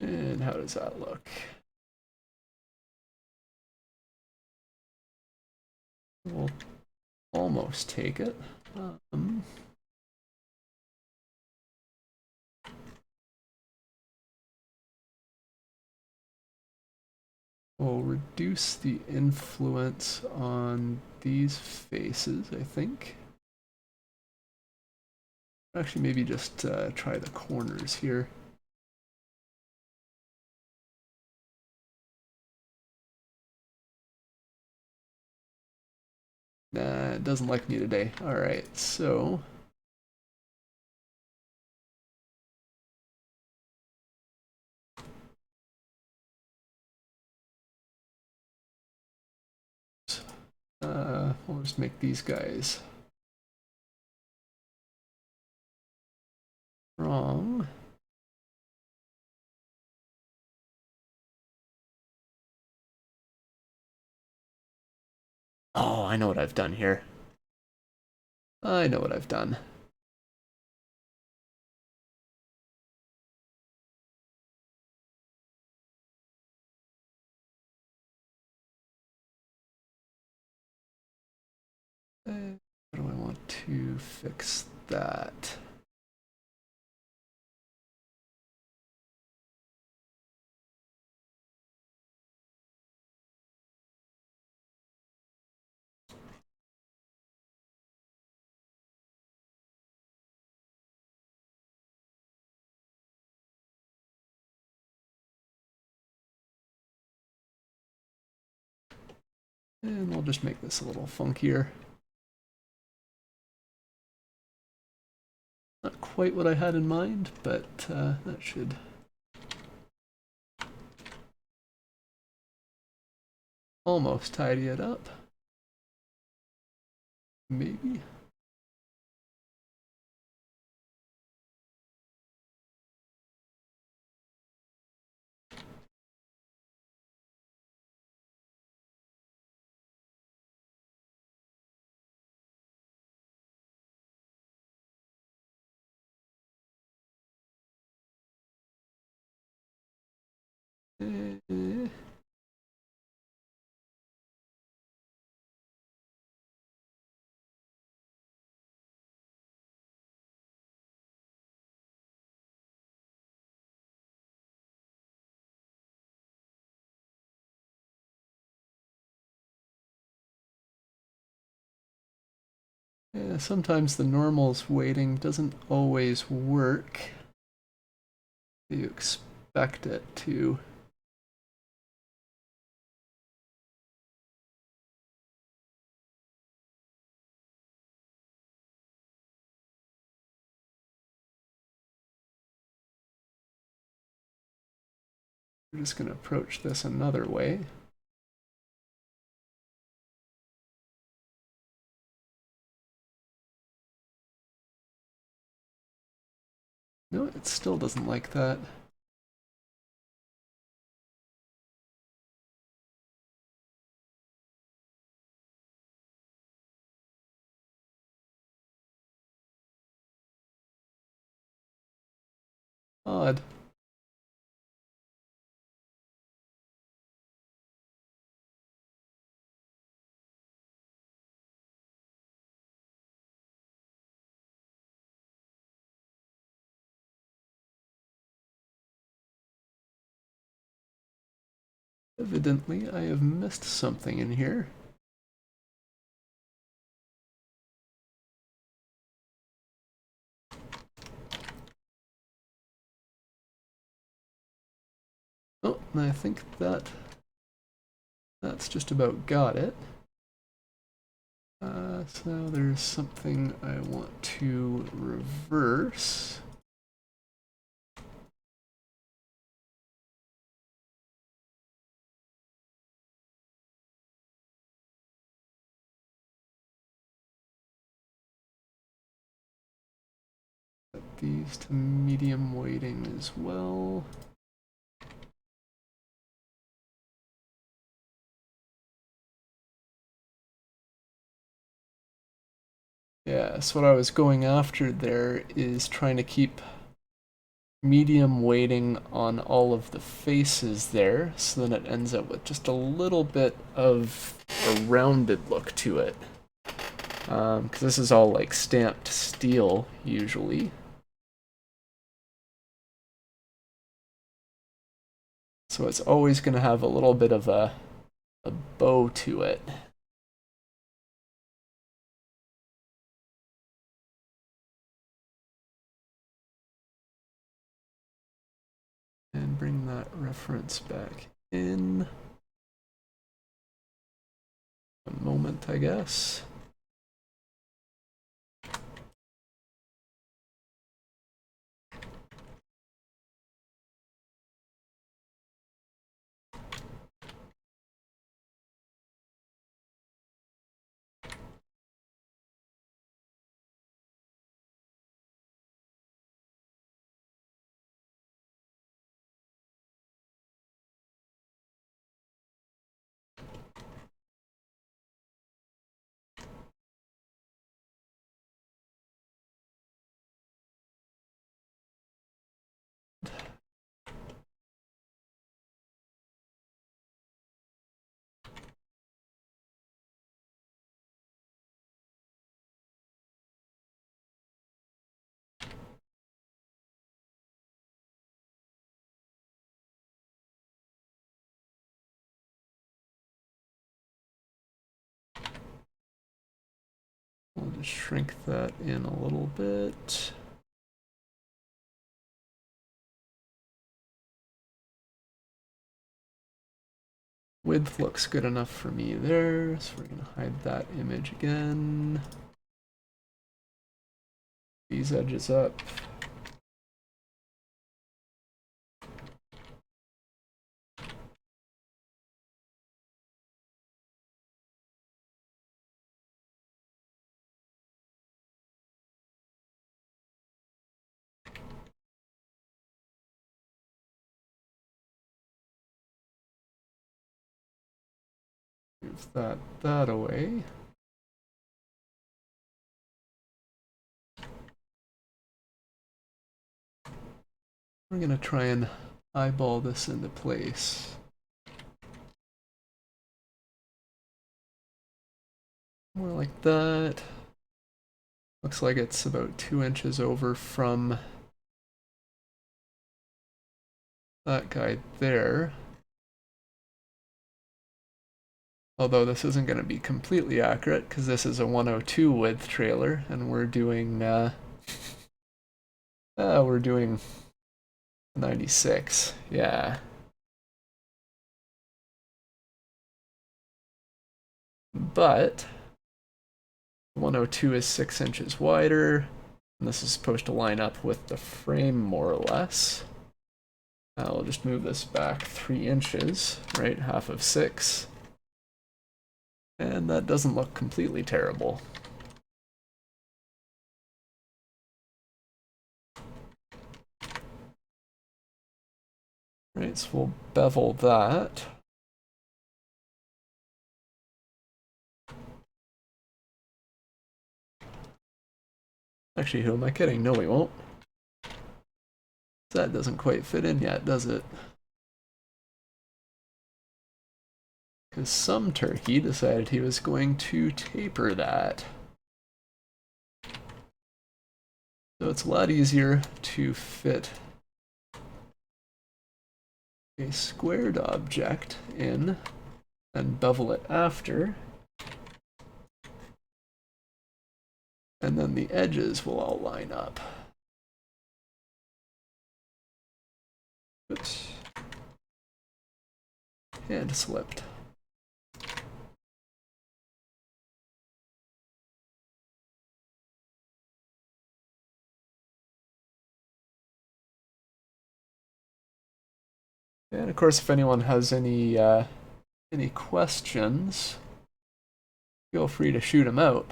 And how does that look? We'll almost take it. We'll reduce the influence on these faces, I think. Actually, maybe just try the corners here. Nah, it doesn't like me today. Alright, so we'll just make these guys wrong. Oh, I know what I've done here. I know what I've done. How do I want to fix that? And we'll just make this a little funkier. Not quite what I had in mind, but that should almost tidy it up. Maybe. Yeah, sometimes the normals weighting doesn't always work. You expect it to. We're just going to approach this another way. No, it still doesn't like that. Odd. Evidently, I have missed something in here. Oh, I think that's just about got it. So there's something I want to reverse. Set these to medium weighting as well. Yeah, so what I was going after there is trying to keep medium weighting on all of the faces there, so then it ends up with just a little bit of a rounded look to it. Because this is all like stamped steel usually. So it's always going to have a little bit of a bow to it. And bring that reference back in. A moment, I guess. Shrink that in a little bit. Width looks good enough for me there, so we're going to hide that image again. These edges up. Move that away. We're going to try and eyeball this into place. More like that. Looks like it's about 2 inches over from that guy there. Although this isn't going to be completely accurate because this is a 102 width trailer and we're doing 96. Yeah. But 102 is 6 inches wider, and this is supposed to line up with the frame more or less. I'll just move this back 3 inches, right? Half of 6. And that doesn't look completely terrible. Right, so we'll bevel that. Actually, who am I kidding? No, we won't. That doesn't quite fit in yet, does it? Because some turkey decided he was going to taper that. So it's a lot easier to fit a squared object in and bevel it after. And then the edges will all line up. Oops. And slipped. And of course, if anyone has any questions, feel free to shoot them out.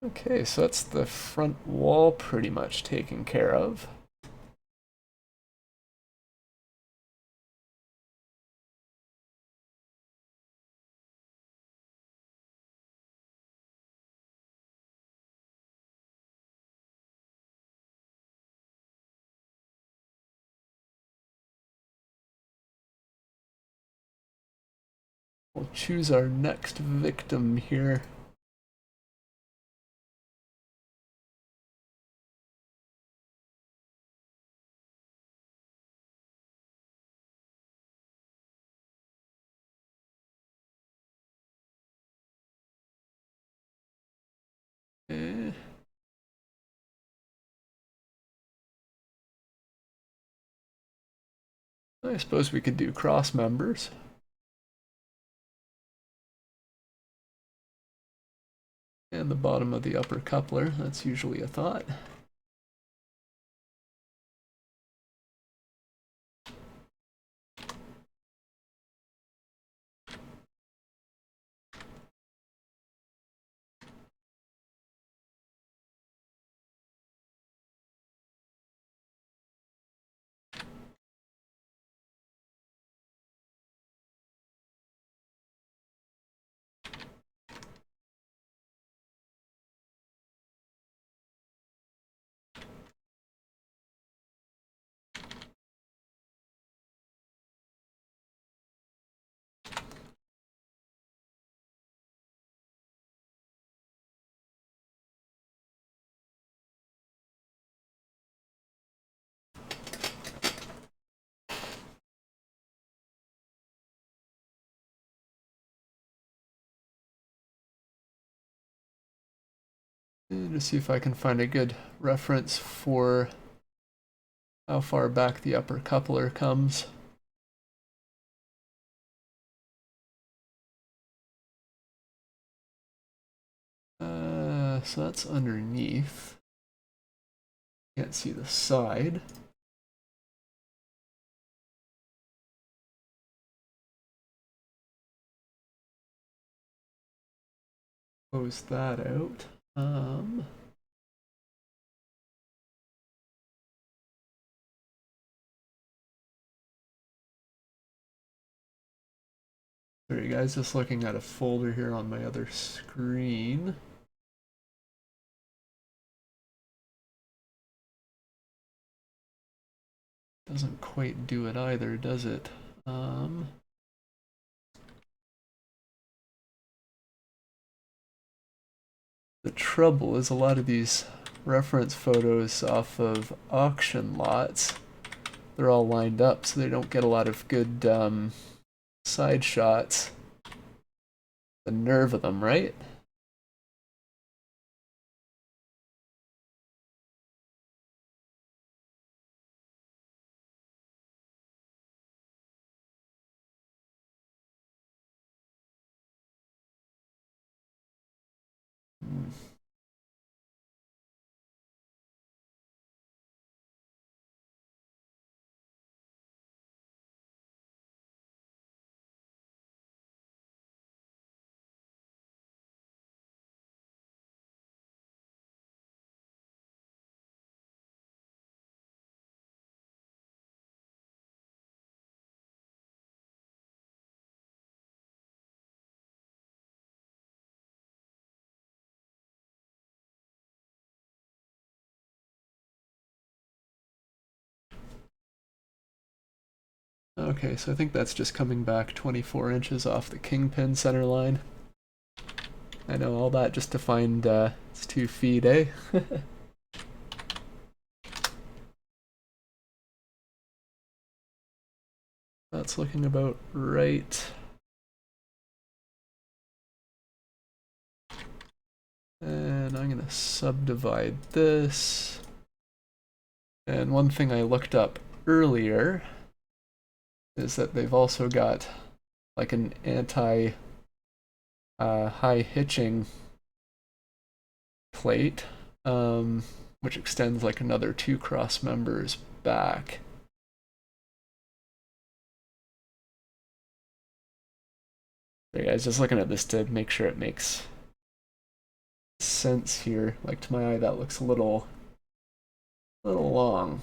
Okay, so that's the front wall pretty much taken care of. We'll choose our next victim here. Eh. I suppose we could do cross members. And the bottom of the upper coupler, that's usually a thought. And to see if I can find a good reference for how far back the upper coupler comes. So that's underneath. Can't see the side. Close that out. Sorry guys, just looking at a folder here on my other screen. Doesn't quite do it either, does it? The trouble is a lot of these reference photos off of auction lots, they're all lined up, so they don't get a lot of good side shots. The nerve of them, right? Okay, so I think that's just coming back 24 inches off the kingpin center line. I know all that just to find it's 2 feet, eh? That's looking about right. And I'm gonna subdivide this. And one thing I looked up earlier is that they've also got like an anti high hitching plate, which extends like another 2 cross members back. So guys, just looking at this to make sure it makes sense here. Like to my eye, that looks a little long.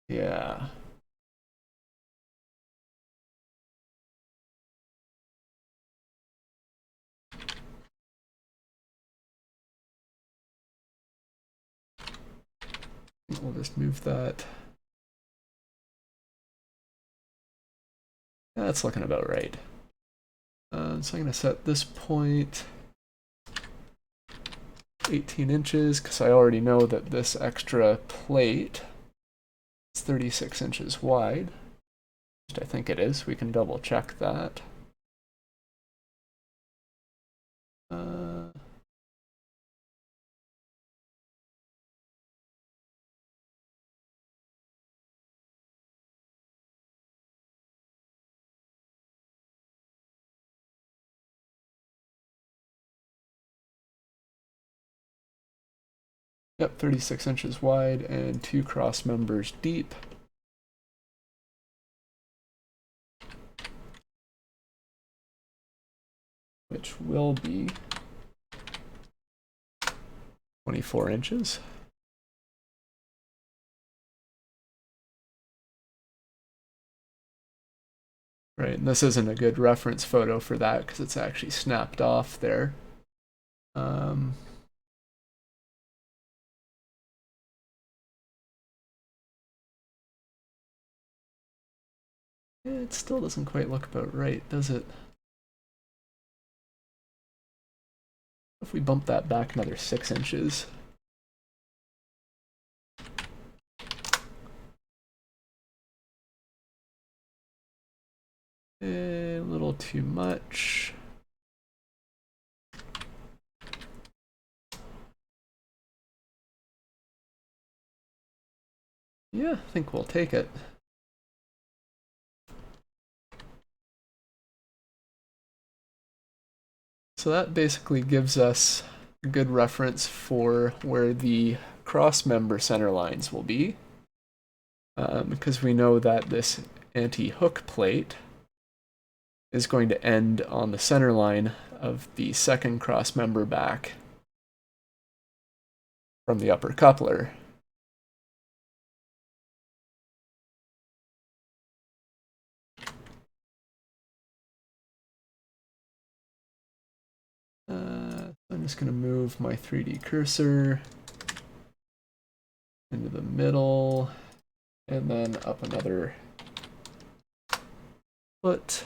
Yeah. We'll just move that. That's looking about right. So I'm going to set this point 18 inches because I already know that this extra plate is 36 inches wide. Which I think it is. We can double check that. Yep, 36 inches wide and 2 cross members deep. Which will be 24 inches. Right, and this isn't a good reference photo for that because it's actually snapped off there. It still doesn't quite look about right, does it? If we bump that back another 6 inches. A little too much. Yeah, I think we'll take it. So that basically gives us a good reference for where the cross-member center lines will be. Because we know that this anti-hook plate is going to end on the center line of the second cross-member back from the upper coupler. I'm just going to move my 3D cursor into the middle and then up another foot.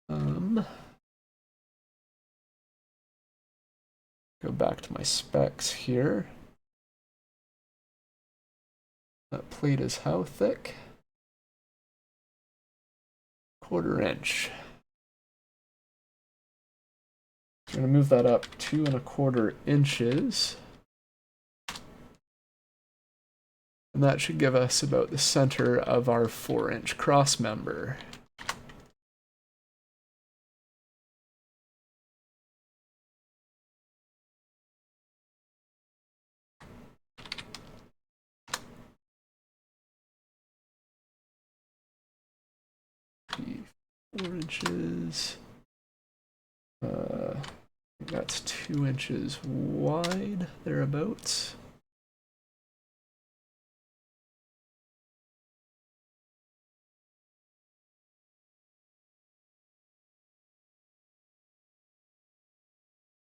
Go back to my specs here. That plate is how thick? 1/4 inch. I'm going to move that up 2 1/4 inches. And that should give us about the center of our 4-inch cross member. Be 4 inches. That's 2 inches wide, thereabouts.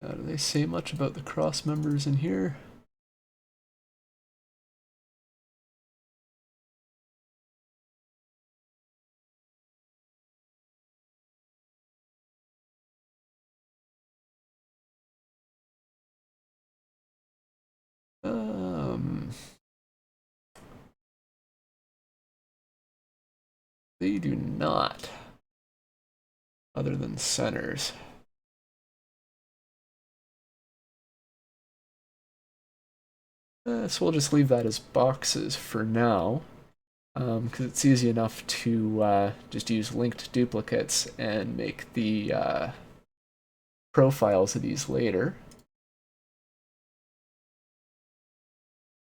Do they say much about the cross members in here? They do not, other than centers. So we'll just leave that as boxes for now, because it's easy enough to just use linked duplicates and make the profiles of these later.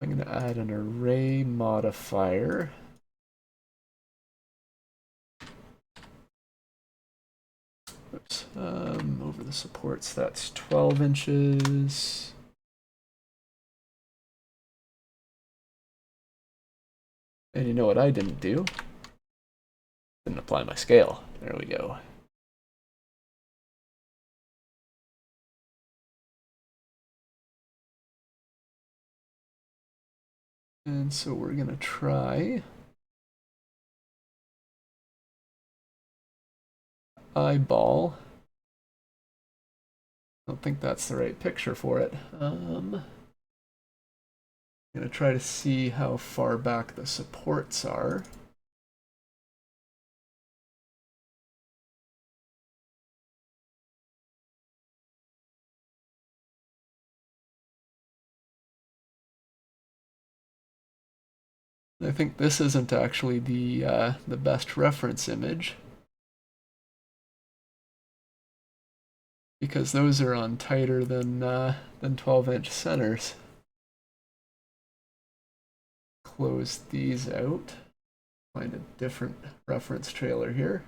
I'm going to add an array modifier. Oops. Over the supports, that's 12 inches. And you know what I didn't do? Didn't apply my scale. There we go. And so we're going to try eyeball. I don't think that's the right picture for it. I'm going to try to see how far back the supports are. I think this isn't actually the best reference image, because those are on tighter than 12-inch centers. Close these out. Find a different reference trailer here.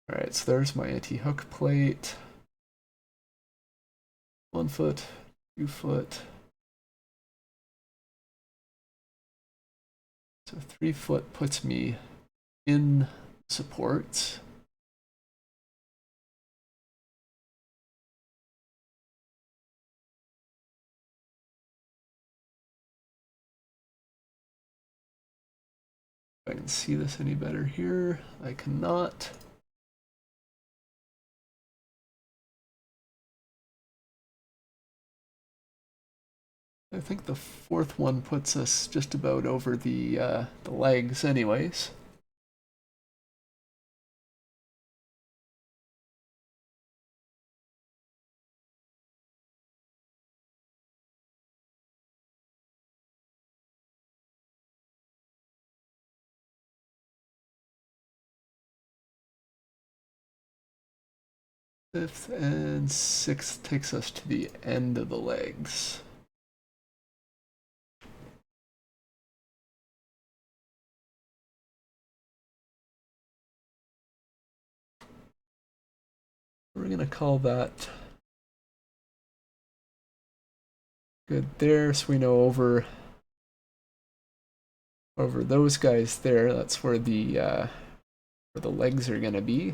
All right, so there's my anti-hook plate. 1 foot, 2 foot. So 3 foot puts me in supports. If I can see this any better here, I cannot. I think the fourth one puts us just about over the legs anyways. Fifth and sixth takes us to the end of the legs. We're going to call that good there, so we know over those guys there, that's where the legs are going to be.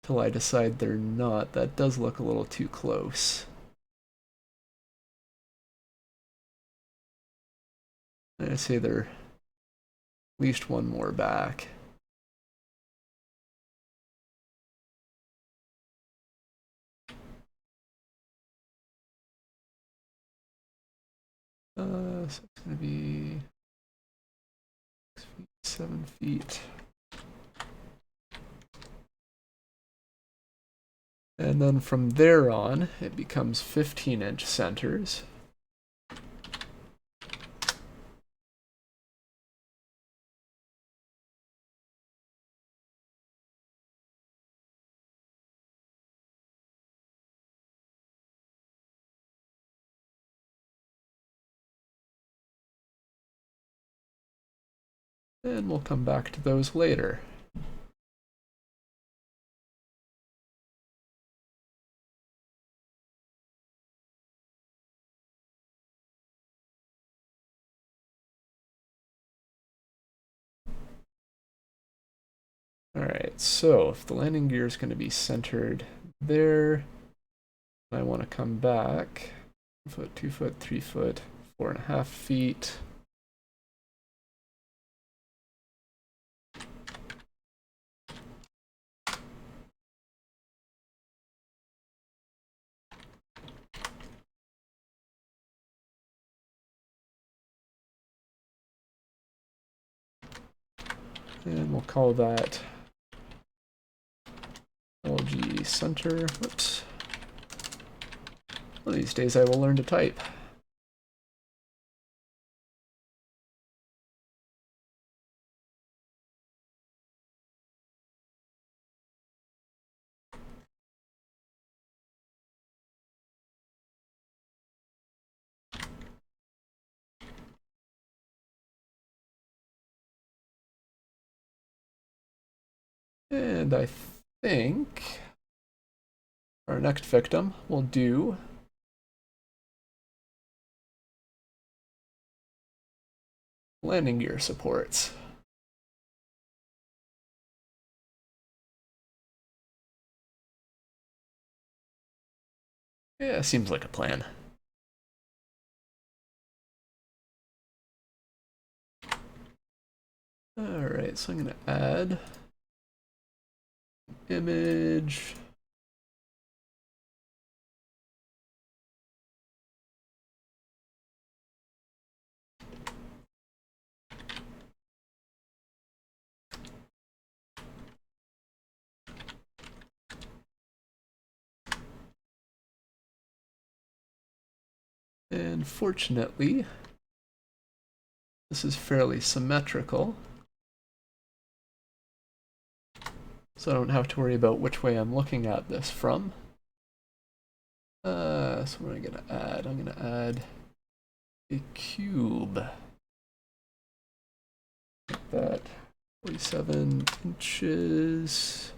Till I decide they're not. That does look a little too close. I'm going to say they're at least one more back. So it's going to be 6 feet, 7 feet. And then from there on, it becomes 15-inch centers. And we'll come back to those later. Alright, so if the landing gear is going to be centered there, I want to come back 1 foot, 2 foot, 3 foot, 4.5 feet. And we'll call that LG center. Whoops. One of these days I will learn to type. And I think our next victim will do landing gear supports. Yeah, seems like a plan. Alright, so I'm going to add image. And fortunately, this is fairly symmetrical, so I don't have to worry about which way I'm looking at this from. So what am I going to add? I'm going to add a cube. Like that, 47 inches.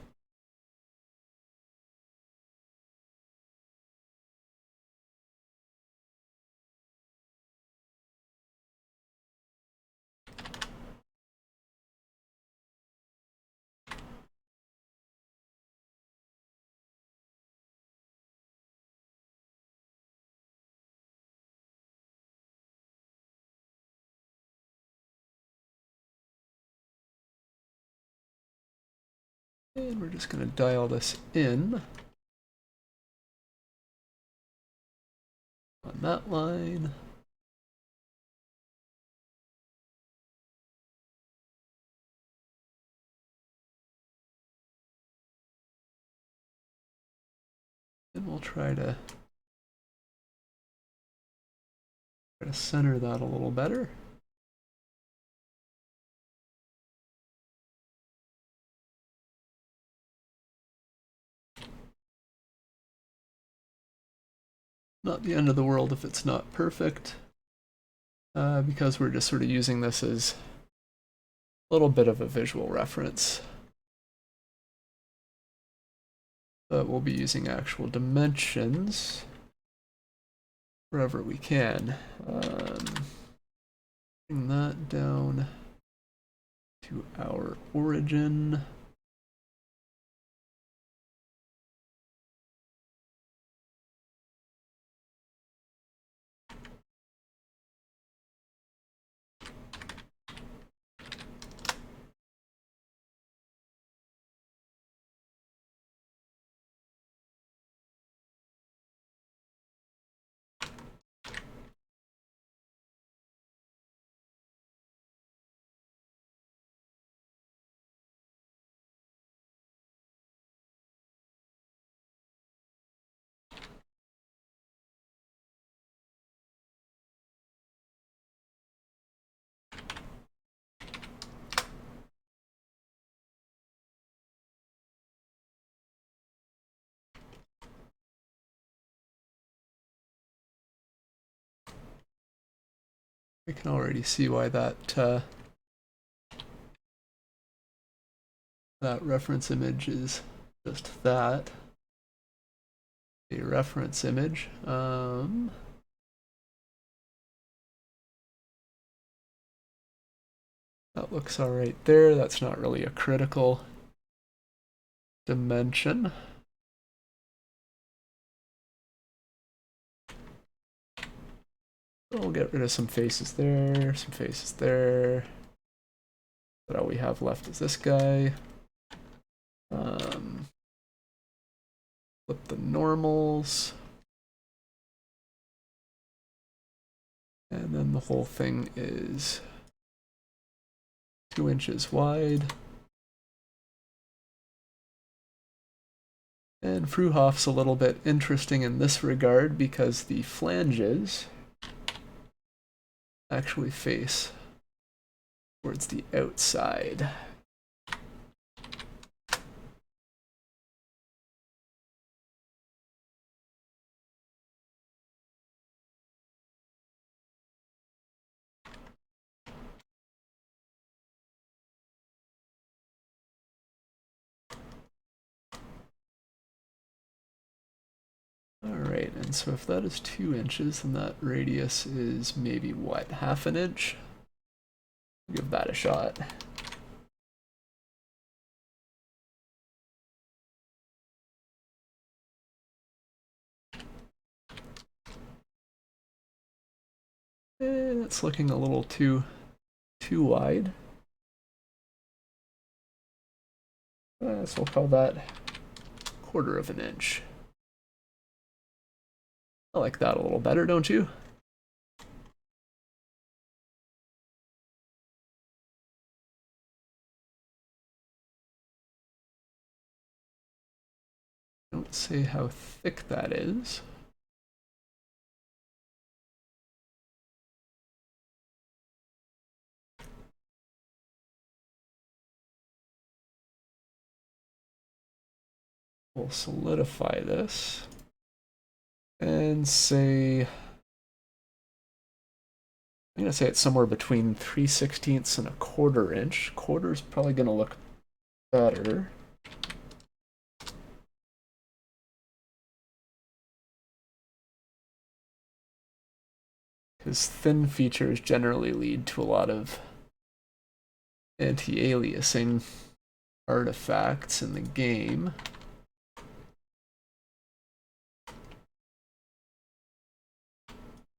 And we're just going to dial this in on that line. And we'll try to center that a little better. Not the end of the world if it's not perfect, because we're just sort of using this as a little bit of a visual reference. But we'll be using actual dimensions wherever we can. Bring that down to our origin. I can already see why that reference image is just that, a reference image. That looks all right there. That's not really a critical dimension. We'll get rid of some faces there, some faces there. But all we have left is this guy. Flip the normals. And then the whole thing is 2 inches wide. And Fruehauf's a little bit interesting in this regard because the flanges actually face towards the outside. Alright, and so if that is 2 inches, then that radius is maybe what, 1/2 inch? Give that a shot. And it's looking a little too wide. So we'll call that 1/4 of an inch. I like that a little better, don't you? Don't say how thick that is. We'll solidify this and say, I'm gonna say it's somewhere between 3/16 and 1/4 inch. 1/4 is probably gonna look better. Because thin features generally lead to a lot of anti-aliasing artifacts in the game.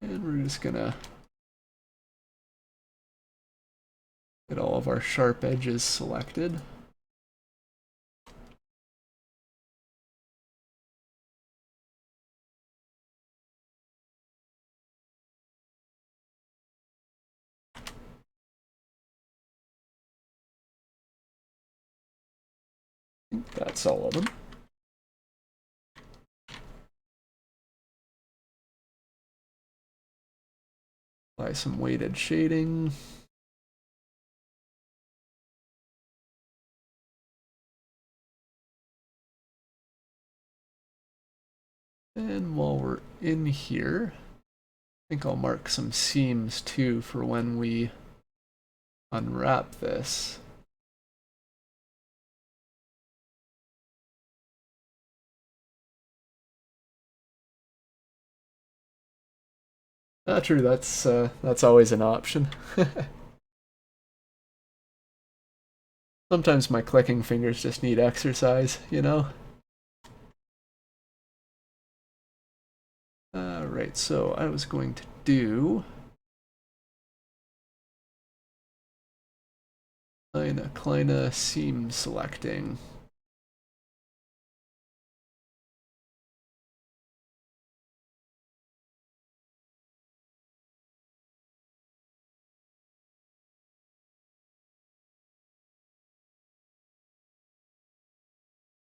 And we're just gonna get all of our sharp edges selected. That's all of them. Apply some weighted shading. And while we're in here, I think I'll mark some seams too for when we unwrap this. True, that's always an option. Sometimes my clicking fingers just need exercise, you know? Right, so I was going to do kleine seam selecting.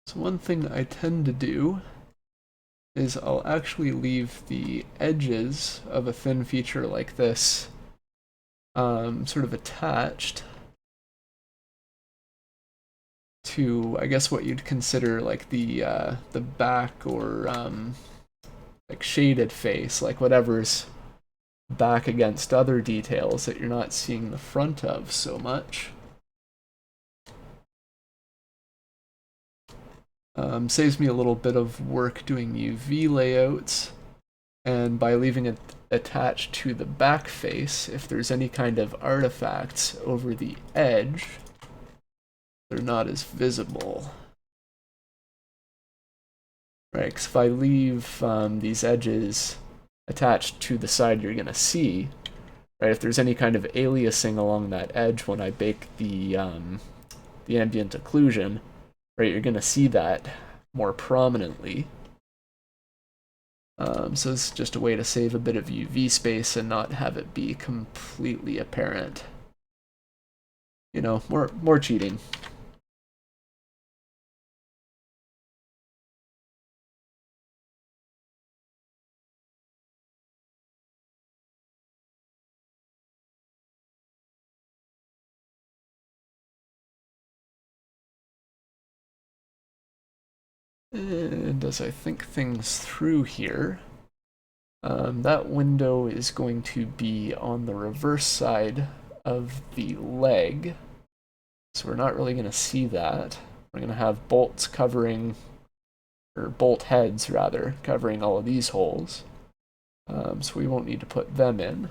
So one thing I tend to do is I'll actually leave the edges of a thin feature like this sort of attached to, I guess, what you'd consider like the back or like shaded face, like whatever's back against other details that you're not seeing the front of so much. Saves me a little bit of work doing UV layouts, and by leaving it attached to the back face, if there's any kind of artifacts over the edge, they're not as visible. Right, because if I leave these edges attached to the side you're going to see, right, if there's any kind of aliasing along that edge when I bake the ambient occlusion, right, you're going to see that more prominently. So it's just a way to save a bit of UV space and not have it be completely apparent. You know, more cheating. And as I think things through here, that window is going to be on the reverse side of the leg, so we're not really going to see that. We're going to have bolts covering, or bolt heads rather, covering all of these holes, so we won't need to put them in.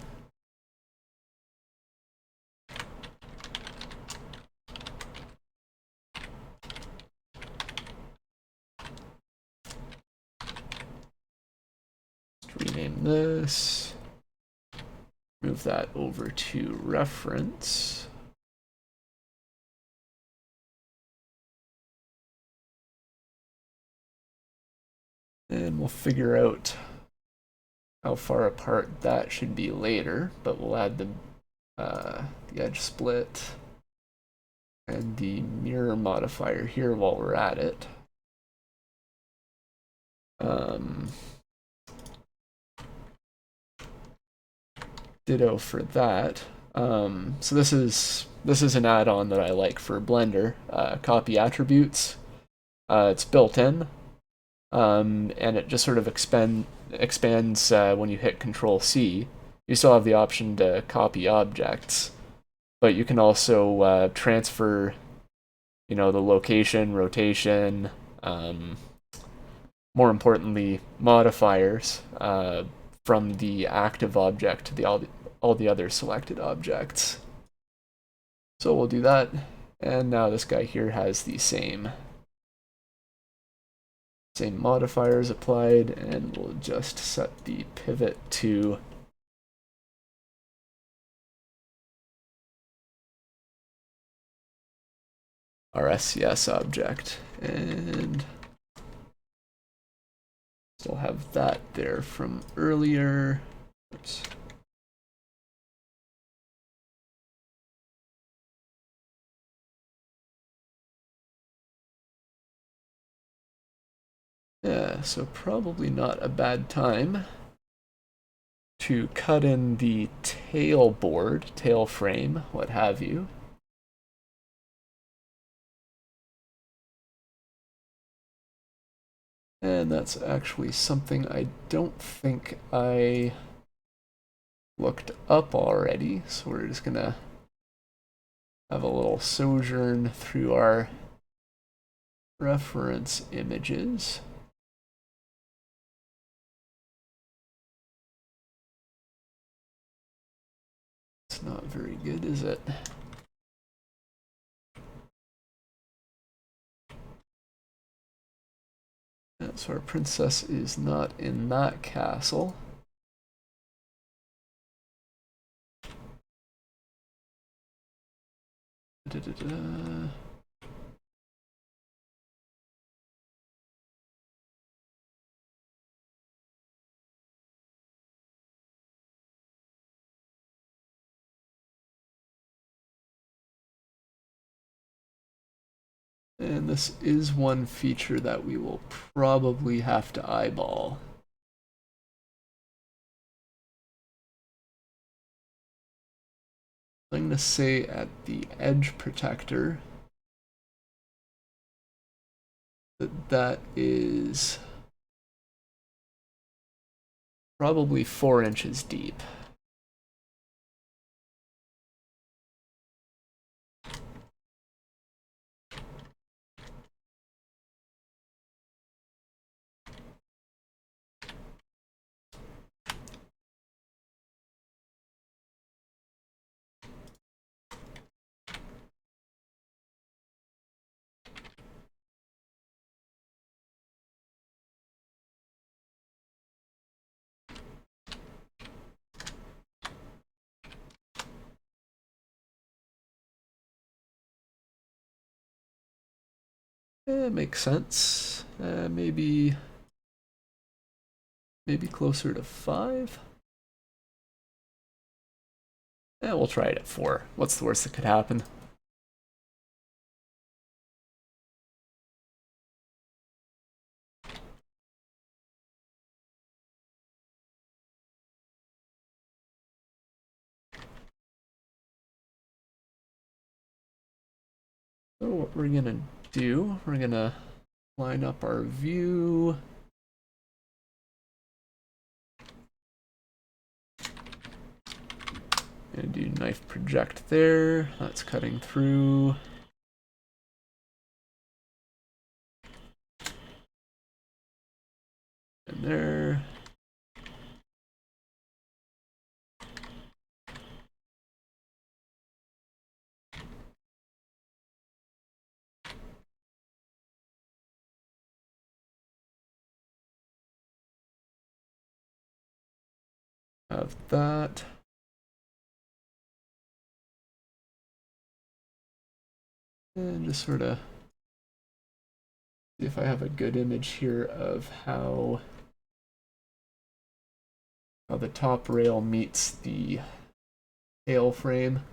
Rename this, move that over to reference. And we'll figure out how far apart that should be later, but we'll add the edge split and the mirror modifier here while we're at it. Ditto for that. So this is an add-on that I like for Blender. Copy attributes. It's built in, and it just sort of expands when you hit Control C. You still have the option to copy objects, but you can also transfer, you know, the location, rotation, more importantly, modifiers from the active object to all the other selected objects. So we'll do that, and now this guy here has the same modifiers applied, and we'll just set the pivot to our SCS object, and still have that there from earlier. Oops. Yeah, so probably not a bad time to cut in the tail board, tail frame, what have you. And that's actually something I don't think I looked up already, so we're just gonna have a little sojourn through our reference images. It's not very good, is it? So our princess is not in that castle. Da, da, da. And this is one feature that we will probably have to eyeball. I'm going to say at the edge protector that is probably 4 inches deep. Makes sense. Maybe closer to 5. We'll try it at 4. What's the worst that could happen? So what we're gonna do, we're gonna line up our view. Gonna do knife project there. That's cutting through. And there. Have that. And just sort of see if I have a good image here of how the top rail meets the tail frame.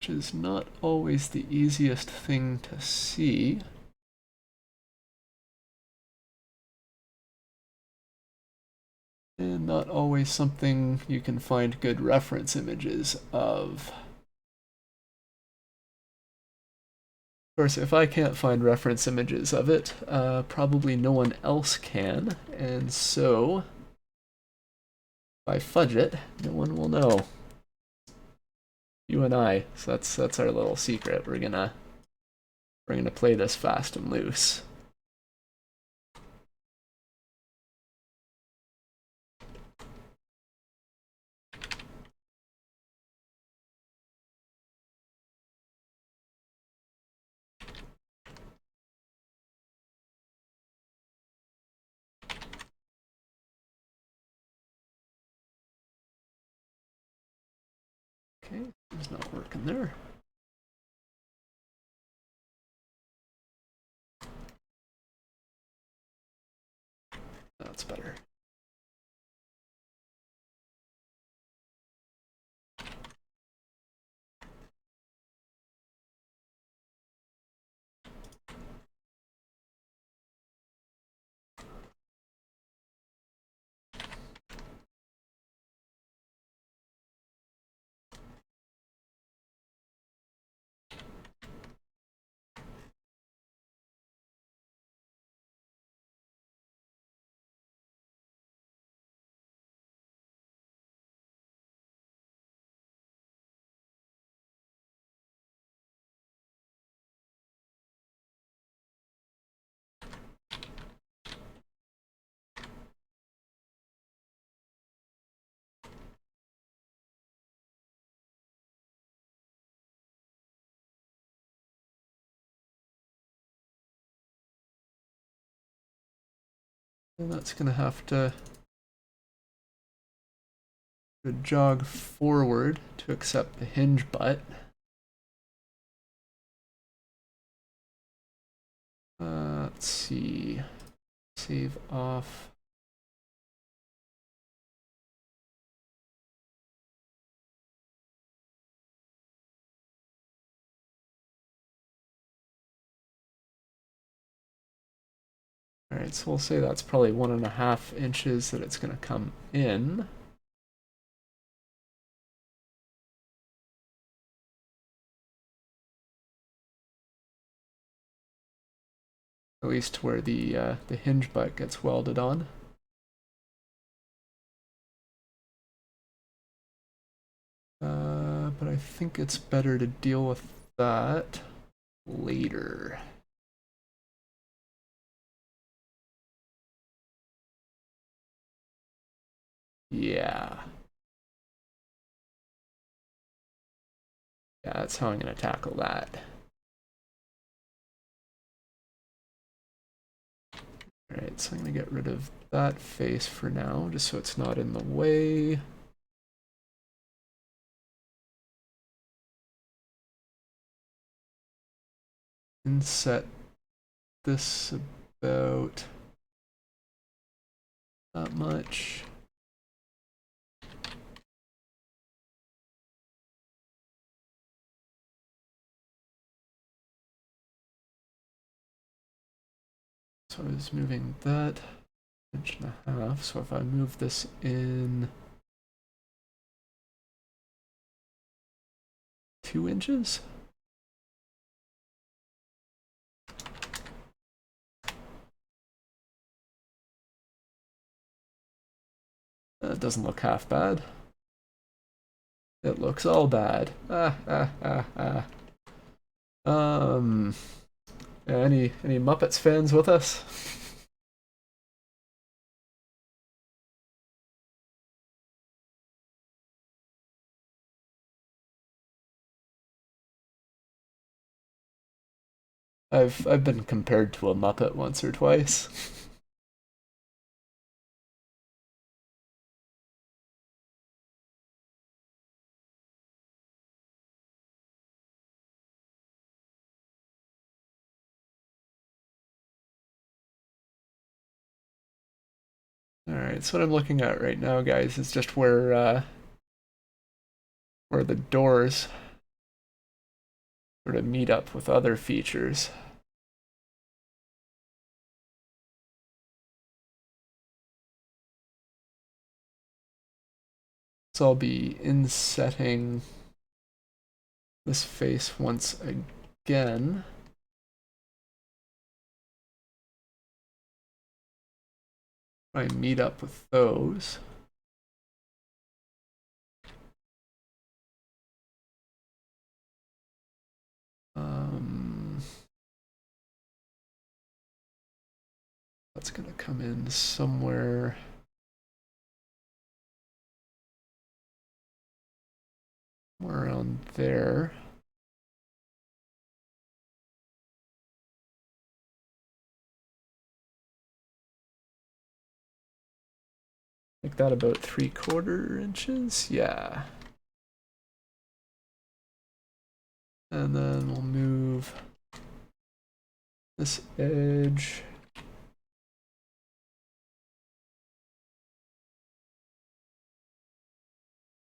Which is not always the easiest thing to see. And not always something you can find good reference images of. Of course, if I can't find reference images of it, probably no one else can, and so if I fudge it, no one will know. You and I. So that's our little secret. We're gonna play this fast and loose. Okay, it's not working there. That's better. And that's going to have to jog forward to accept the hinge butt. Let's see. Save off. All right, so we'll say that's probably 1.5 inches that it's going to come in. At least where the hinge butt gets welded on. But I think it's better to deal with that later. Yeah. Yeah, that's how I'm going to tackle that. Alright, so I'm going to get rid of that face for now, just so it's not in the way. Inset this about that much. So I was moving that 1.5 inches. So if I move this in 2 inches, that doesn't look half bad. It looks all bad. Any Muppets fans with us? I've been compared to a Muppet once or twice. Alright, so what I'm looking at right now, guys, is just where the doors sort of meet up with other features. So I'll be insetting this face once again. Try and meet up with those. That's going to come in somewhere around there. Like that, about 3/4 inches. Yeah. And then we'll move this edge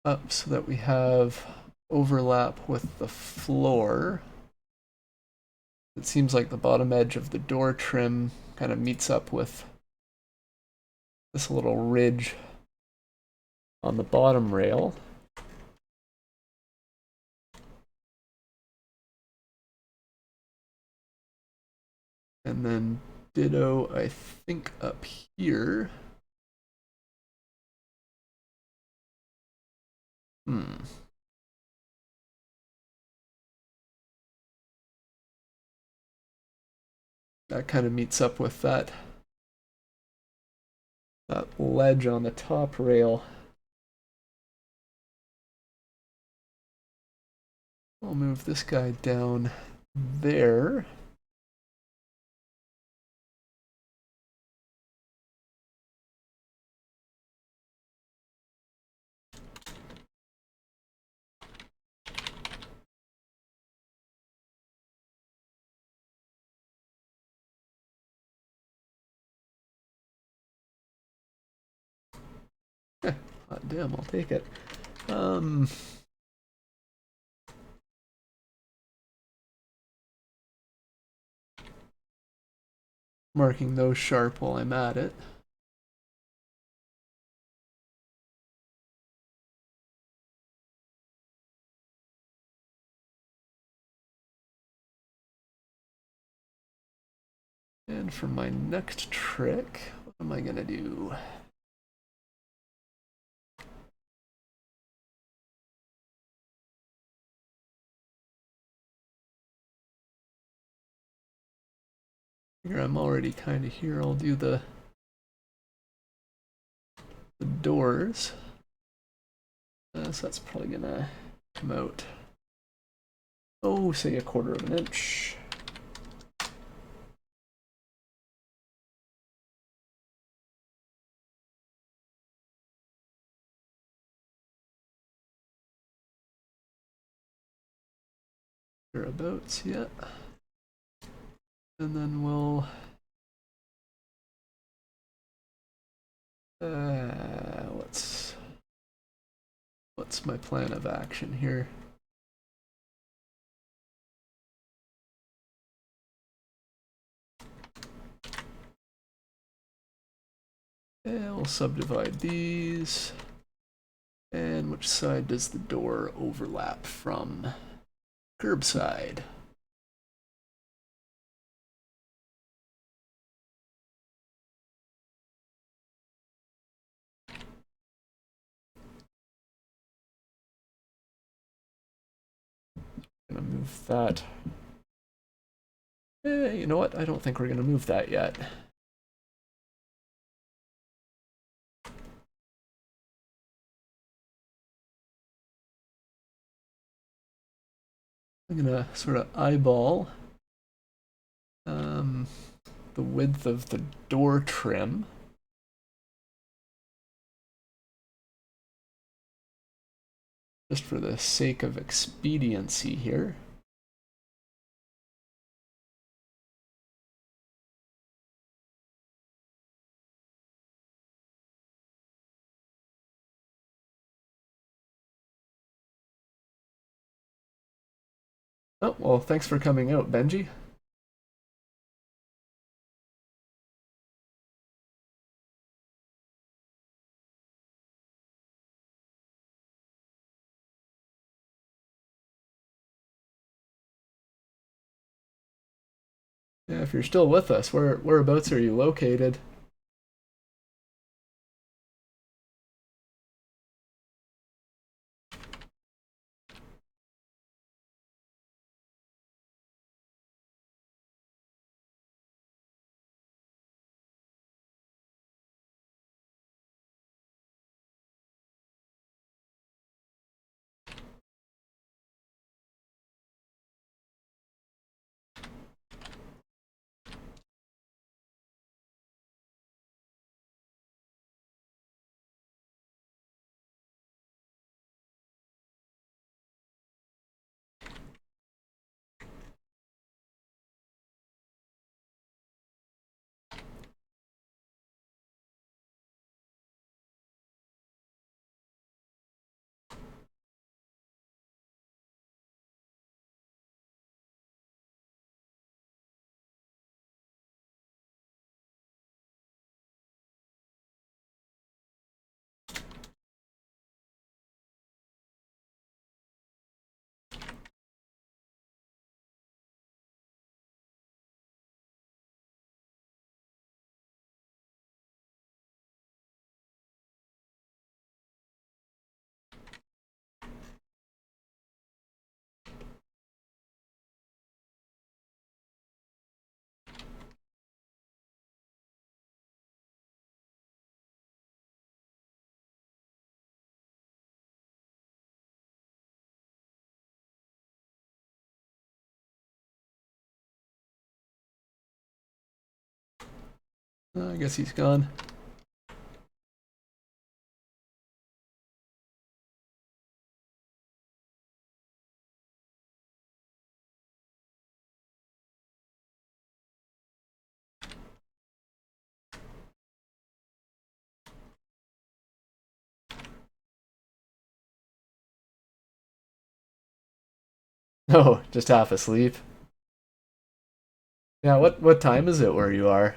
up so that we have overlap with the floor. It seems like the bottom edge of the door trim kind of meets up with this little ridge on the bottom rail. And then ditto, I think, up here. That kind of meets up with that ledge on the top rail. I'll move this guy down there. Hot damn, I'll take it. Marking those sharp while I'm at it. And for my next trick, what am I gonna do? Here I'm already kind of here. I'll do the doors. So that's probably gonna come out, oh, say 1/4 of an inch. Thereabouts, yeah. And then we'll what's my plan of action here? And we'll subdivide these. And which side does the door overlap from? Curbside. Gonna move that. You know what? I don't think we're gonna move that yet. I'm gonna sort of eyeball the width of the door trim. Just for the sake of expediency here. Oh, well, thanks for coming out, Benji. Yeah, if you're still with us, whereabouts are you located? I guess he's gone. Oh, just half asleep. Yeah, what time is it where you are?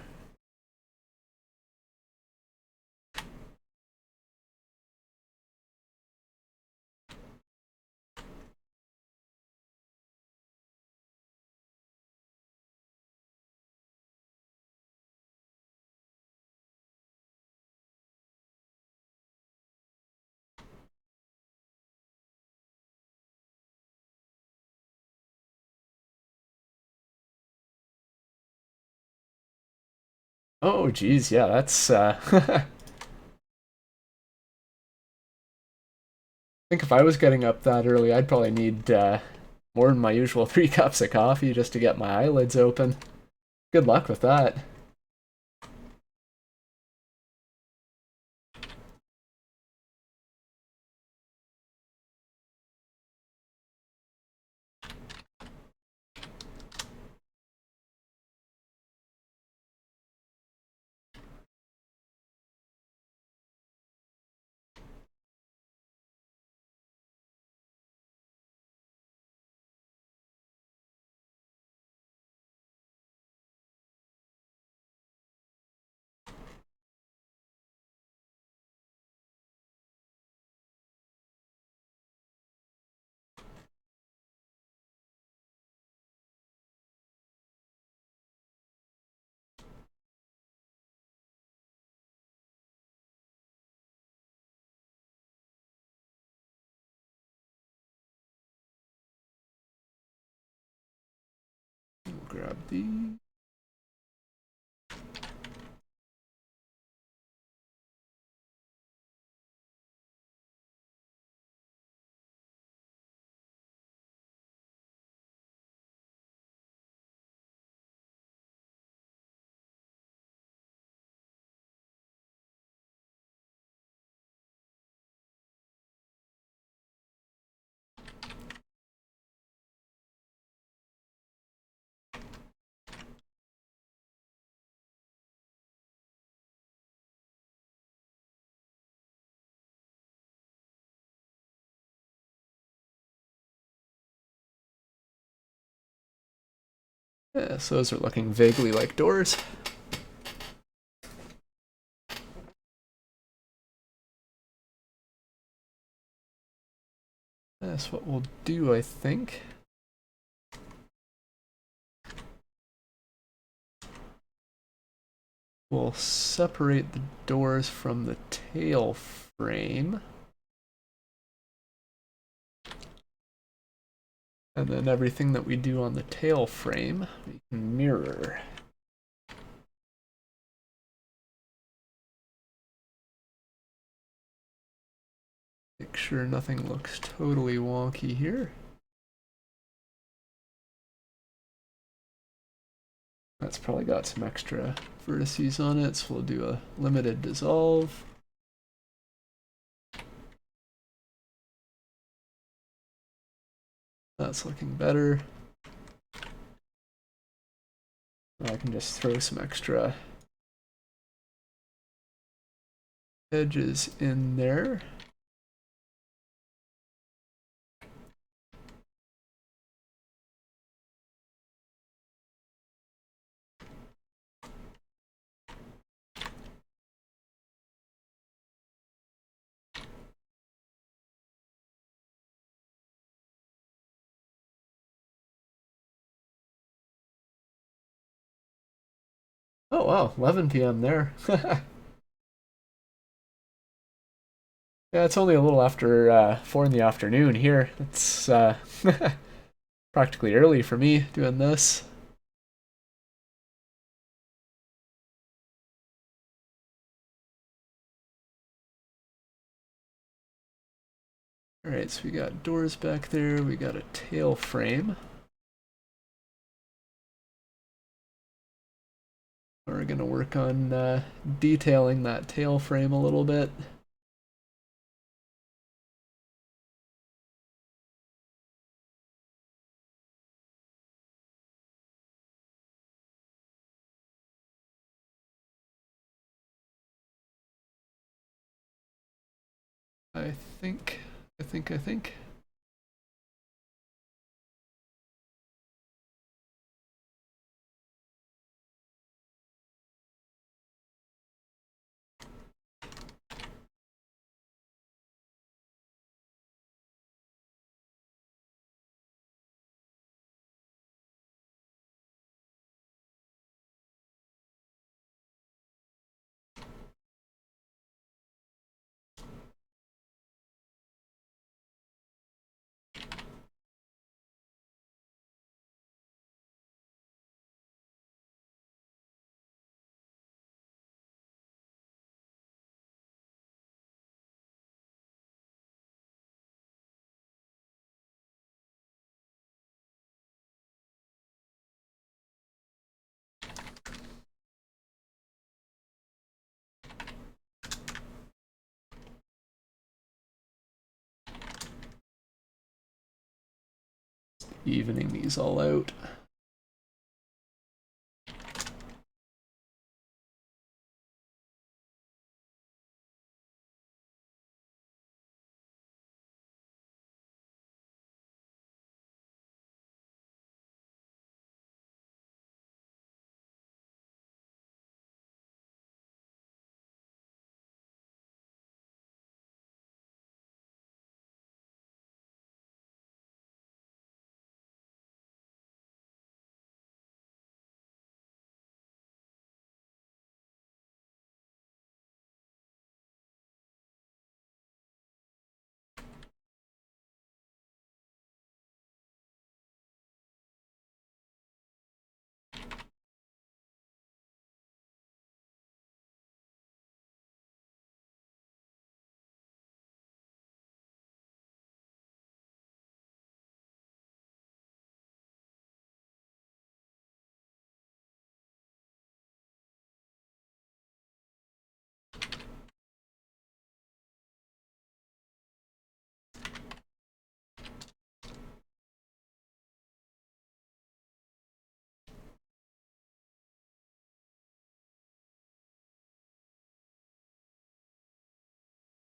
Oh, geez, yeah, that's I think if I was getting up that early, I'd probably need more than my usual 3 cups of coffee just to get my eyelids open. Good luck with that. Grab the. Yeah, so those are looking vaguely like doors. That's what we'll do, I think. We'll separate the doors from the tail frame. And then everything that we do on the tail frame, we can mirror. Make sure nothing looks totally wonky here. That's probably got some extra vertices on it, so we'll do a limited dissolve. That's looking better. I can just throw some extra edges in there. Oh wow, 11 p.m. there. Yeah, it's only a little after 4 in the afternoon here. It's practically early for me doing this. Alright, so we got doors back there, we got a tail frame. We're gonna work on detailing that tail frame a little bit. I think. Evening these all out.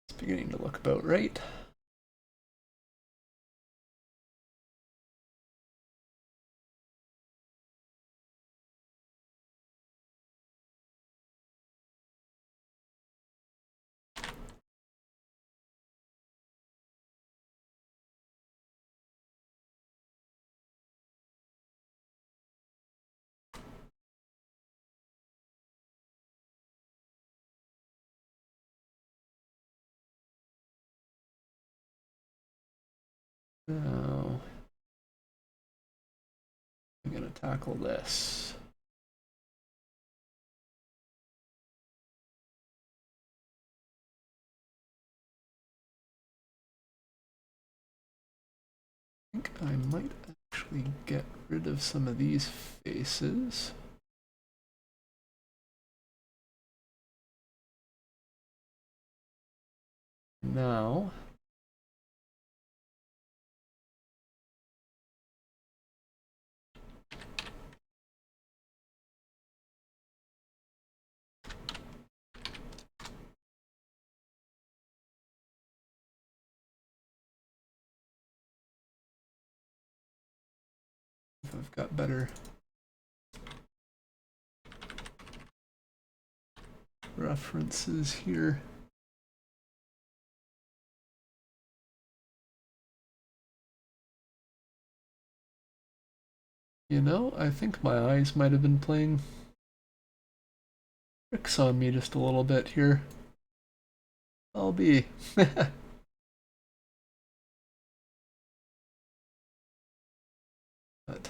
It's beginning to look about right. Now, I'm gonna tackle this. I think I might actually get rid of some of these faces. Now, if I've got better references here. You know, I think my eyes might have been playing tricks on me just a little bit here. I'll be. But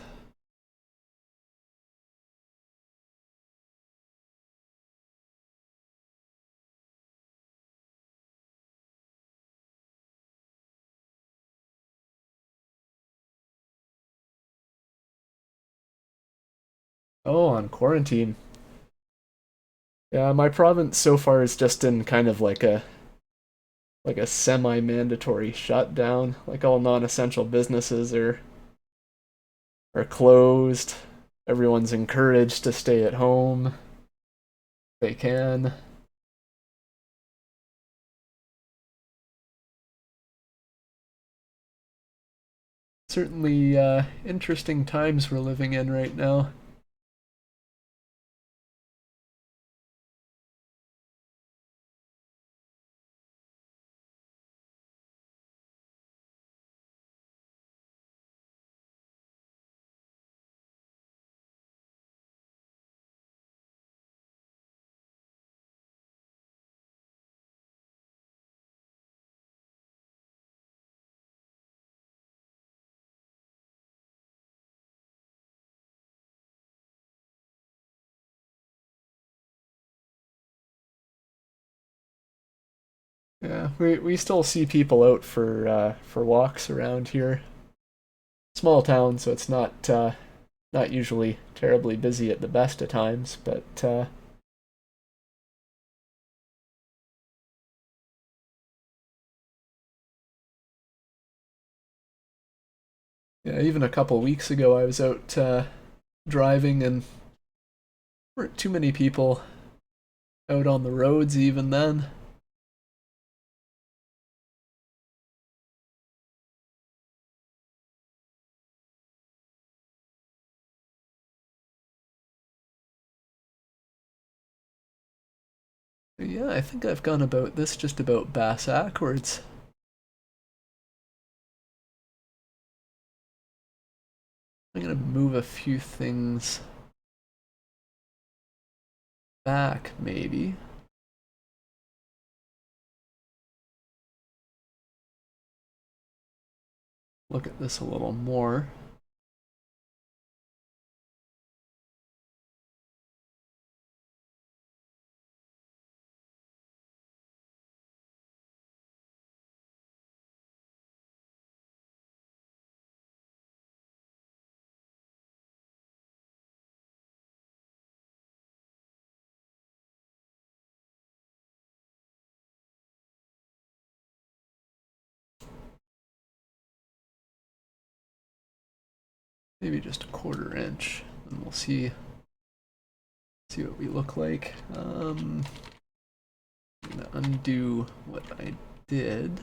oh, on quarantine. Yeah, my province so far is just in kind of like a semi-mandatory shutdown. Like all non-essential businesses are closed. Everyone's encouraged to stay at home if they can. Certainly interesting times we're living in right now. Yeah, we still see people out for walks around here. Small town, so it's not usually terribly busy at the best of times, but yeah, even a couple weeks ago I was out driving and weren't too many people out on the roads even then. Yeah, I think I've gone about this just about bass backwards. I'm gonna move a few things back, maybe. Look at this a little more. Maybe just a 1/4 inch, and we'll see what we look like. I'm gonna undo what I did.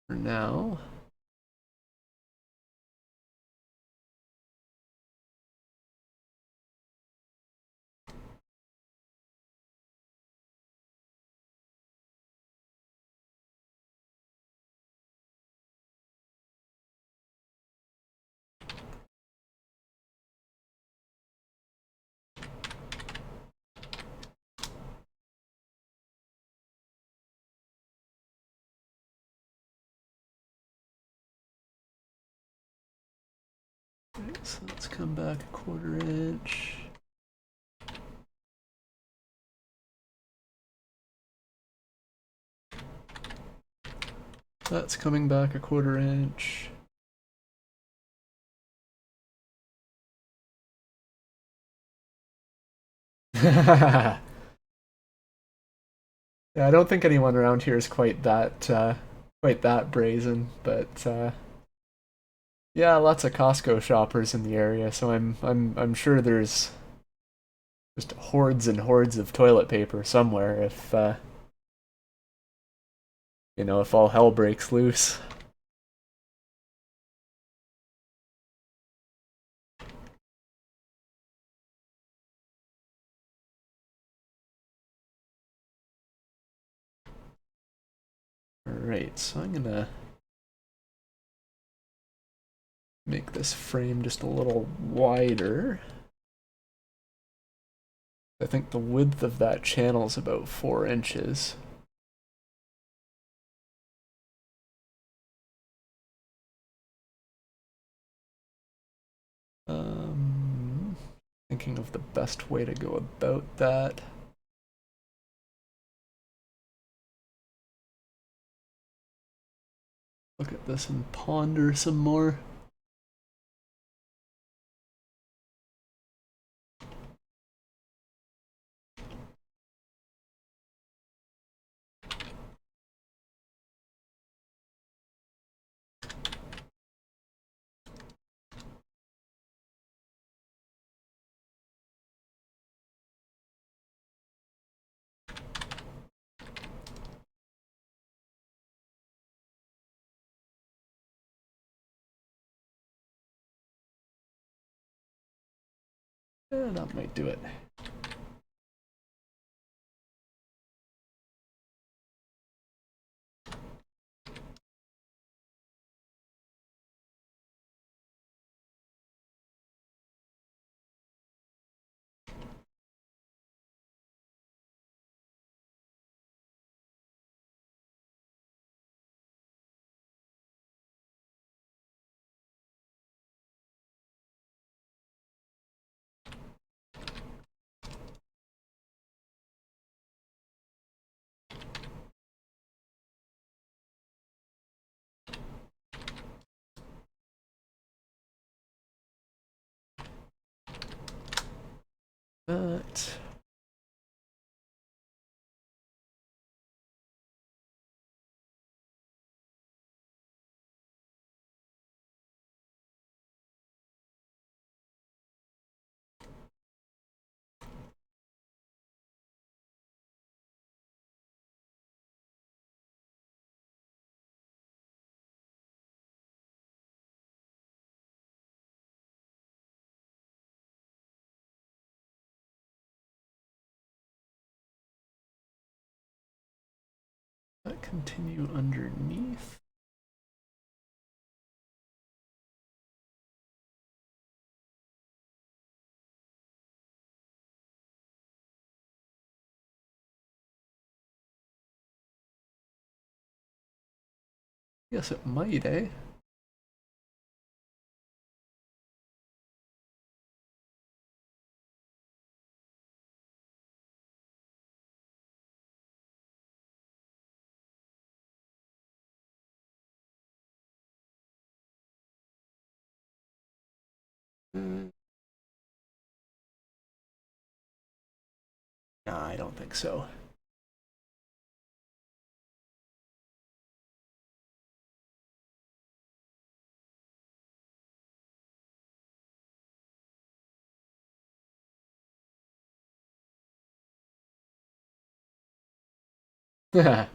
For now. Okay, so let's come back a 1/4 inch. That's coming back a 1/4 inch. Yeah, I don't think anyone around here is quite that brazen, but yeah, lots of Costco shoppers in the area, so I'm sure there's just hordes and hordes of toilet paper somewhere if if all hell breaks loose. Alright, so I'm gonna make this frame just a little wider. I think the width of that channel is about 4 inches. Thinking of the best way to go about that. look at this and ponder some more. That might do it. But that continue underneath. Yes, it might, eh? Nah, I don't think so. I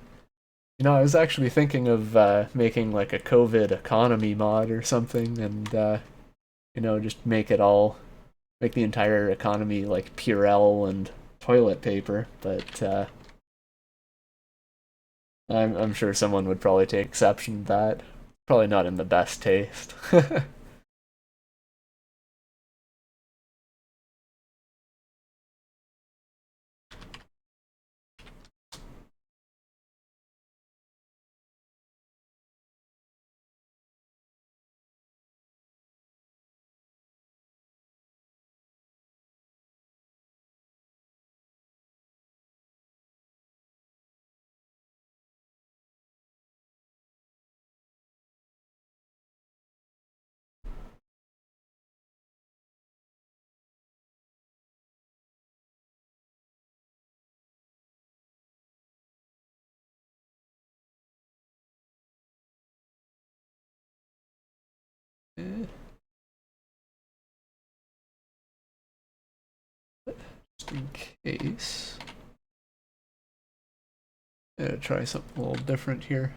was actually thinking of making like a COVID economy mod or something, and just make the entire economy like Purell and toilet paper. But I'm sure someone would probably take exception to that. Probably not in the best taste. Just in case. Try something a little different here.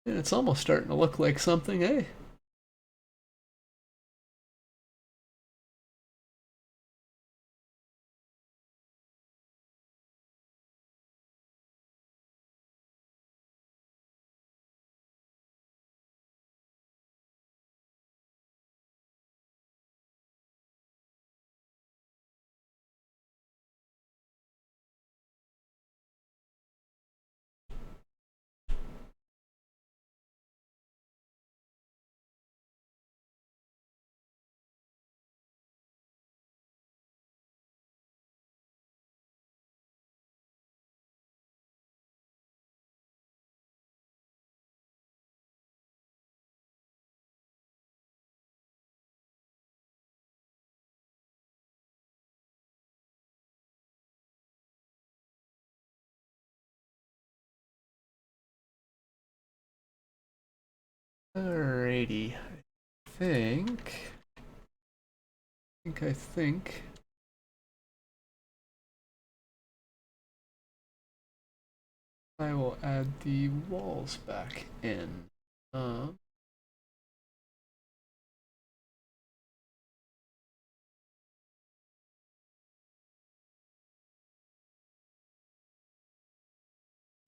And it's almost starting to look like something, eh? Alrighty. I think I will add the walls back in.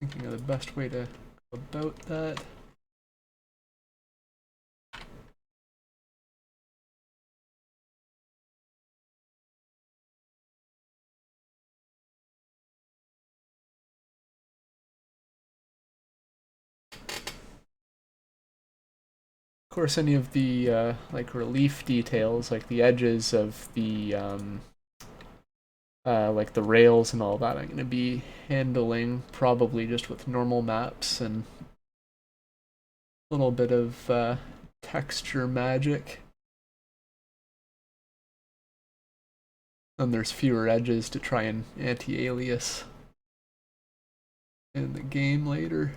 Thinking of the best way to go about that. Of course, any of the like relief details, like the edges of the like the rails and all that, I'm going to be handling probably just with normal maps and a little bit of texture magic. And there's fewer edges to try and anti-alias in the game later.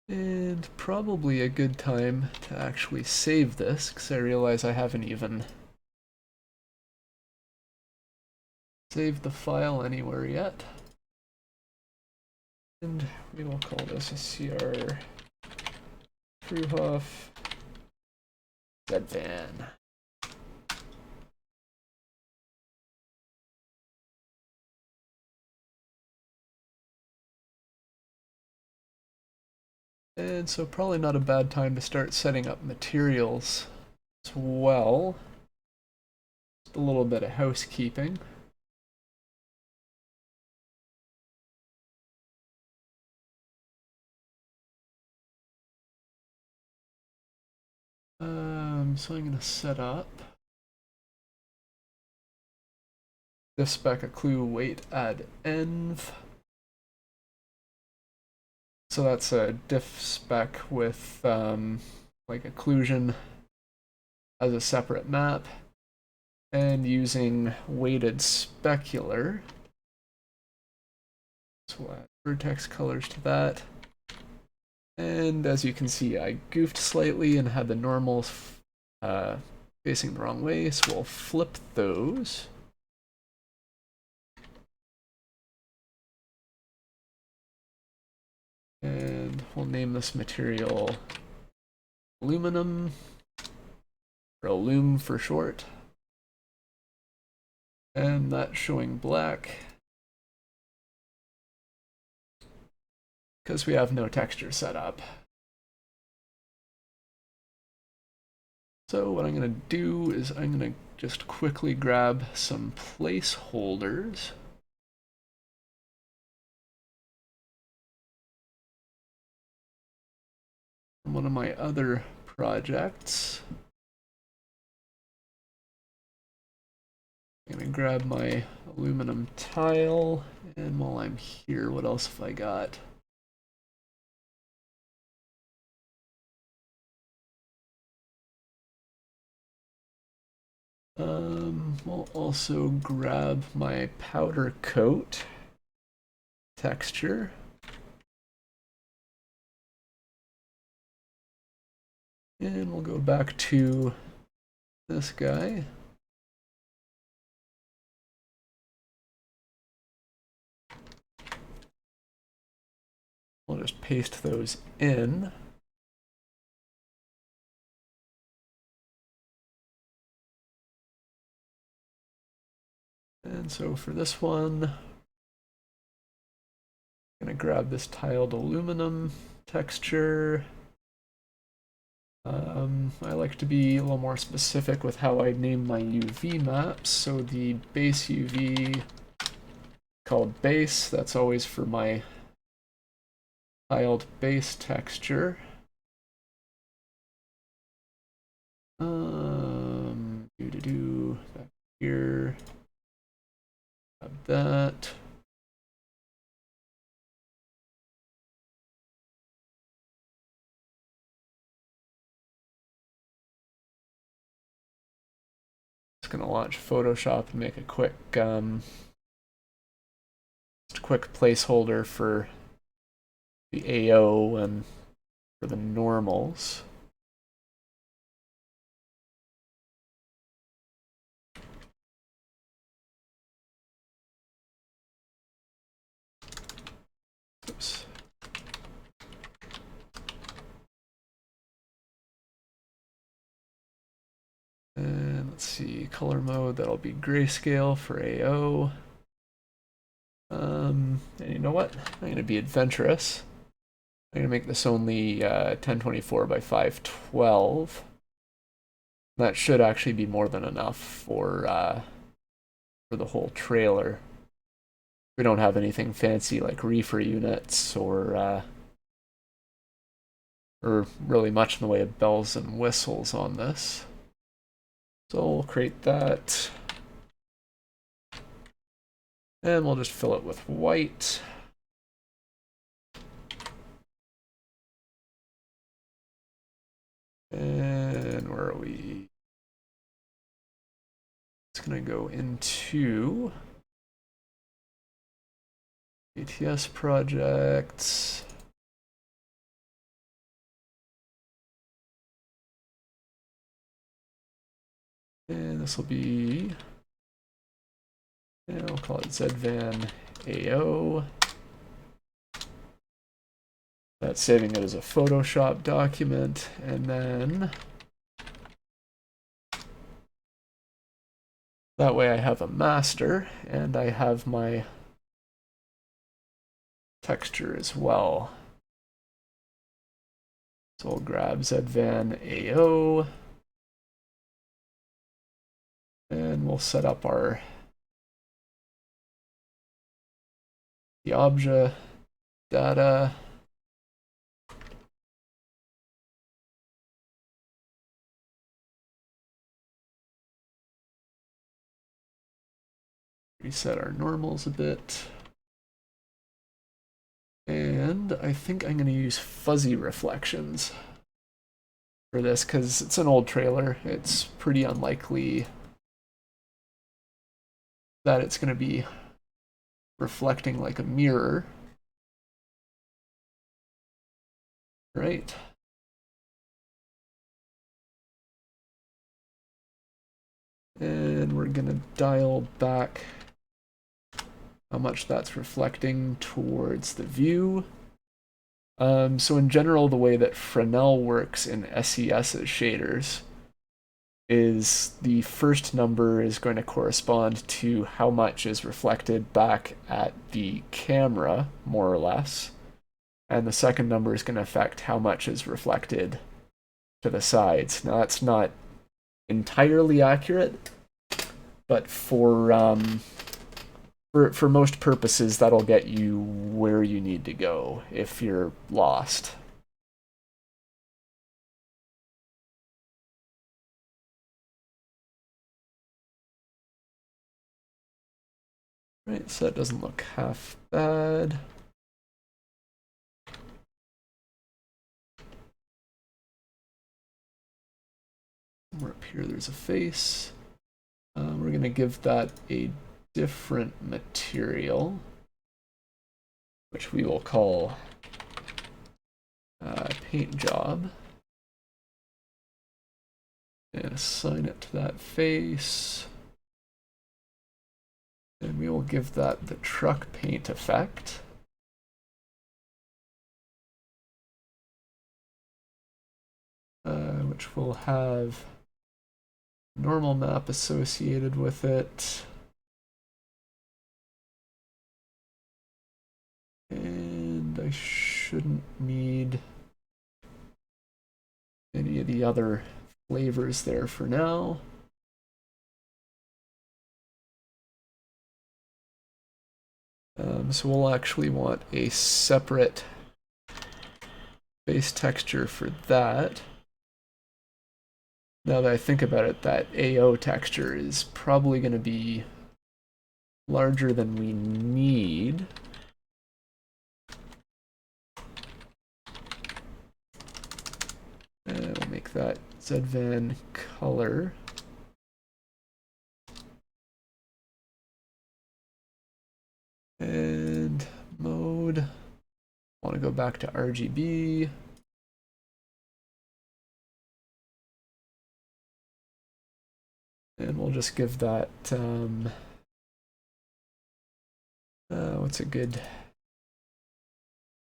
And probably a good time to actually save this, because I realize I haven't even saved the file anywhere yet. And we will call this SCR Fruehauf Z-Van. And so probably not a bad time to start setting up materials as well. Just a little bit of housekeeping. So I'm going to set up this spec a clue weight add env. So that's a diff spec with like occlusion as a separate map, and using weighted specular. So we'll add vertex colors to that. And as you can see, I goofed slightly and had the normals facing the wrong way, so we'll flip those. And we'll name this material aluminum, or alum for short. And that's showing black because we have no texture set up. So what I'm going to do is I'm going to just quickly grab some placeholders. From one of my other projects. I'm going to grab my aluminum tile, and while I'm here, what else have I got? We'll also grab my powder coat texture. And we'll go back to this guy. just paste those in. And so for this one, I'm going to grab this tiled aluminum texture. I like to be a little more specific with how I name my UV maps. So the base UV called base, that's always for my tiled base texture. Back here, have that. Just gonna launch Photoshop and make a quick placeholder for the AO and for the normals. Oops. And let's see, color mode, that'll be grayscale for AO. And you know what? I'm going to be adventurous. I'm going to make this only 1024 by 512. That should actually be more than enough for the whole trailer. We don't have anything fancy like reefer units or really much in the way of bells and whistles on this. So we'll create that. And we'll just fill it with white. And where are we? It's going to go into ATS projects. And this will be, I'll call it Z-Van AO. That's saving it as a Photoshop document, and then that way I have a master and I have my texture as well. So we'll grab Z-Van AO and we'll set up the object data. Reset our normals a bit. And I think I'm going to use fuzzy reflections for this because it's an old trailer. It's pretty unlikely that it's going to be reflecting like a mirror. Right? And we're going to dial back how much that's reflecting towards the view. So in general, the way that Fresnel works in SES's shaders is the first number is going to correspond to how much is reflected back at the camera, more or less. And the second number is going to affect how much is reflected to the sides. Now that's not entirely accurate, but for most purposes, that'll get you where you need to go if you're lost. Right, so that doesn't look half bad. Somewhere up here, there's a face. We're going to give that a different material, which we will call paint job, and assign it to that face. And we will give that the truck paint effect. which will have normal map associated with it. And I shouldn't need any of the other flavors there for now. So we'll actually want a separate base texture for that. Now that I think about it, that AO texture is probably going to be larger than we need. And we'll make that Z-Van color. And mode, I want to go back to RGB. And we'll just give that, what's a good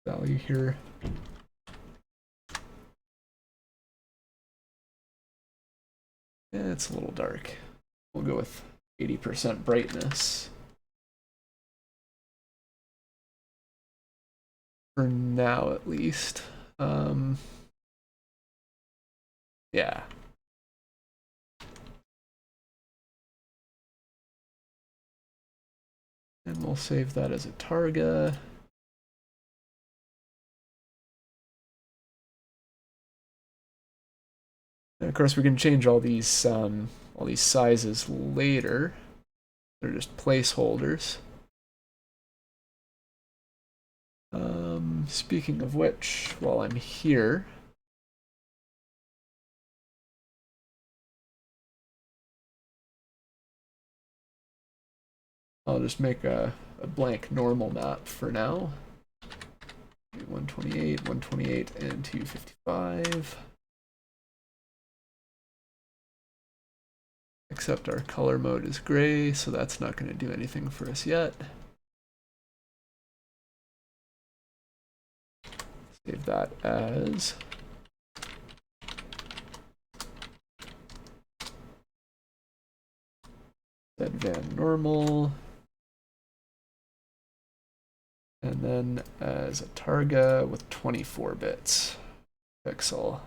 value here? It's a little dark. We'll go with 80% brightness. For now, at least. Yeah. And we'll save that as a targa. And of course, we can change all these sizes later. They're just placeholders. Speaking of which, while I'm here, I'll just make a blank normal map for now. 128, 128, and 255. Except our color mode is gray, so that's not going to do anything for us yet. Save that as Z-Van normal. And then as a targa with 24 bits pixel.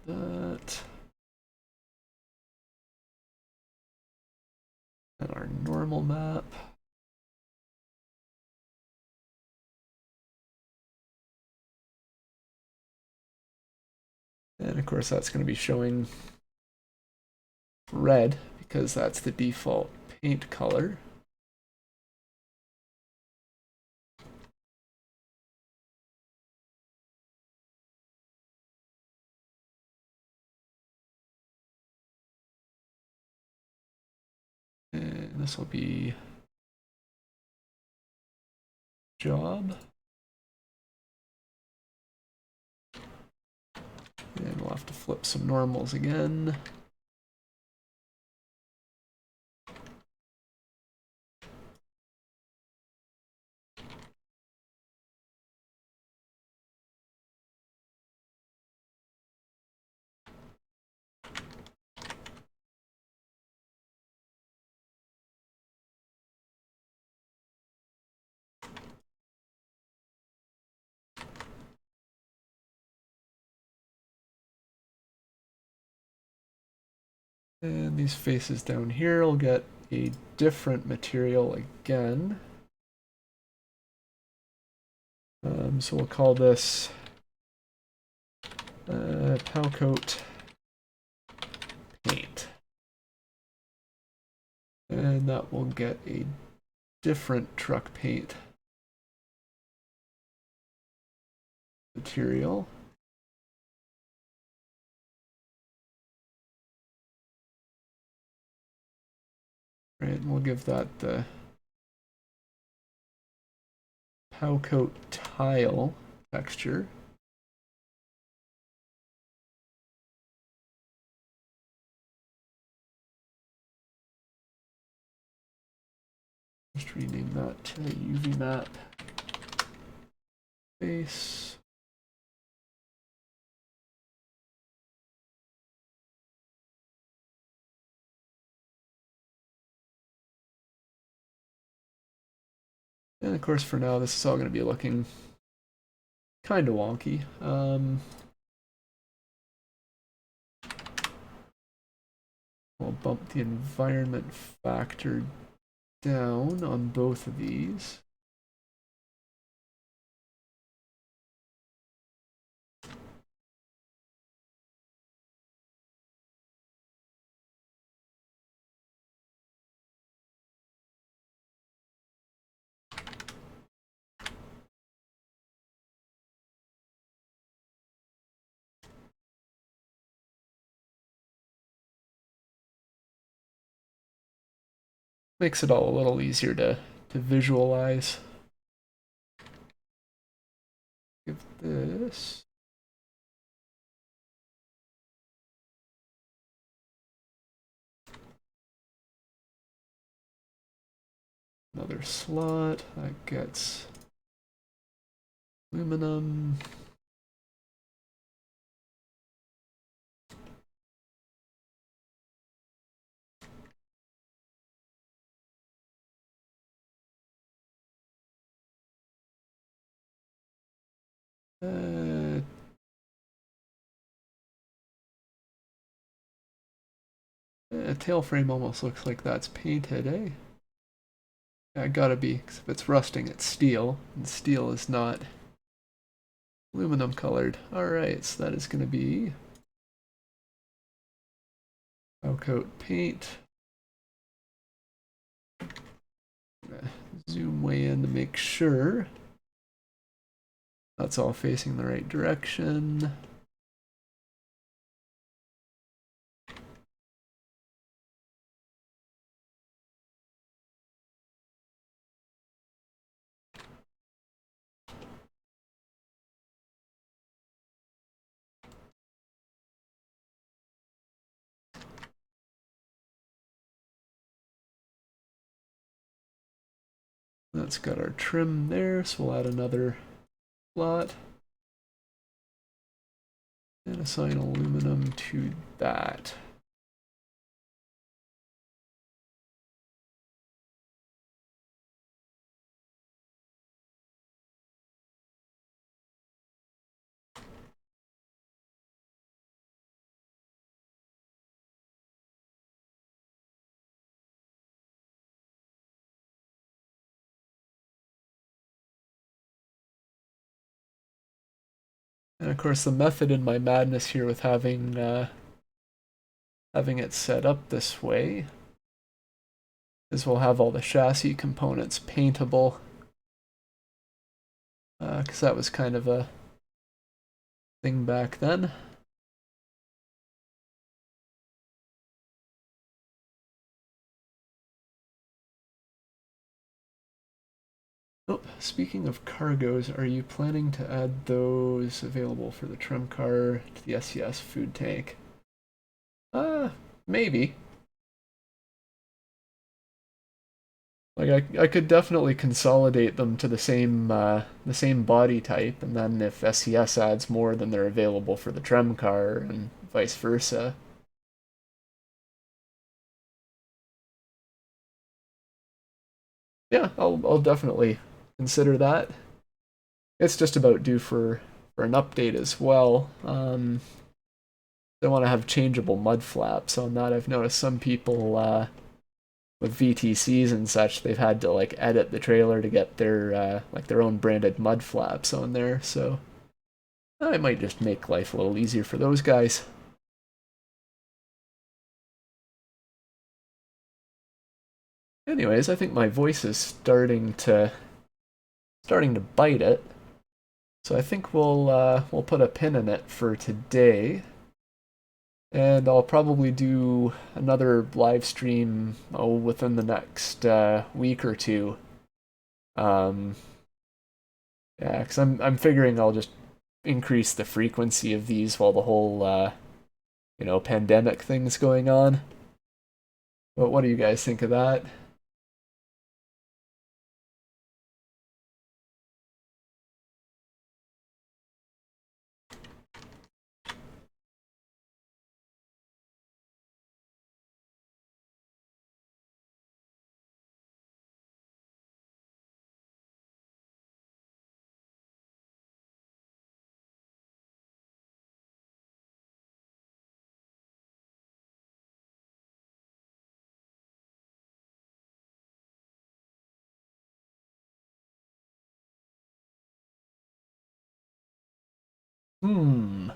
That. And our normal map. And of course that's going to be showing red because that's the default paint color. And this will be job. And we'll have to flip some normals again. And these faces down here will get a different material again. So we'll call this Powcoat Paint. And that will get a different truck paint material. Right, and we'll give that the Powcoat Tile texture. just rename that to UV map face. And of course, for now, this is all going to be looking kind of wonky. I'll bump the environment factor down on both of these. Makes it all a little easier to visualize. Give this another slot. That gets aluminum. Tail frame almost looks like that's painted, eh? Yeah, gotta be, because if it's rusting, it's steel, and steel is not aluminum colored. Alright, so that is going to be coat paint. Zoom way in to make sure that's all facing the right direction. That's got our trim there, so we'll add another slot and assign aluminum to that. And of course, the method in my madness here with having it set up this way is we'll have all the chassis components paintable, because that was kind of a thing back then. Oh, speaking of cargos, are you planning to add those available for the trim car to the SCS food tank? Maybe. Like I could definitely consolidate them to the same body type, and then if SCS adds more, then they're available for the trim car, and vice versa. Yeah, I'll definitely consider that. It's just about due for an update as well. They want to have changeable mud flaps on that. I've noticed some people with VTCs and such, they've had to like edit the trailer to get their like their own branded mud flaps on there. So I might just make life a little easier for those guys. Anyways, I think my voice is starting to bite it. So I think we'll put a pin in it for today. And I'll probably do another live stream within the next week or two. Yeah, because I'm figuring I'll just increase the frequency of these while the whole pandemic thing's going on. But what do you guys think of that? Hmm.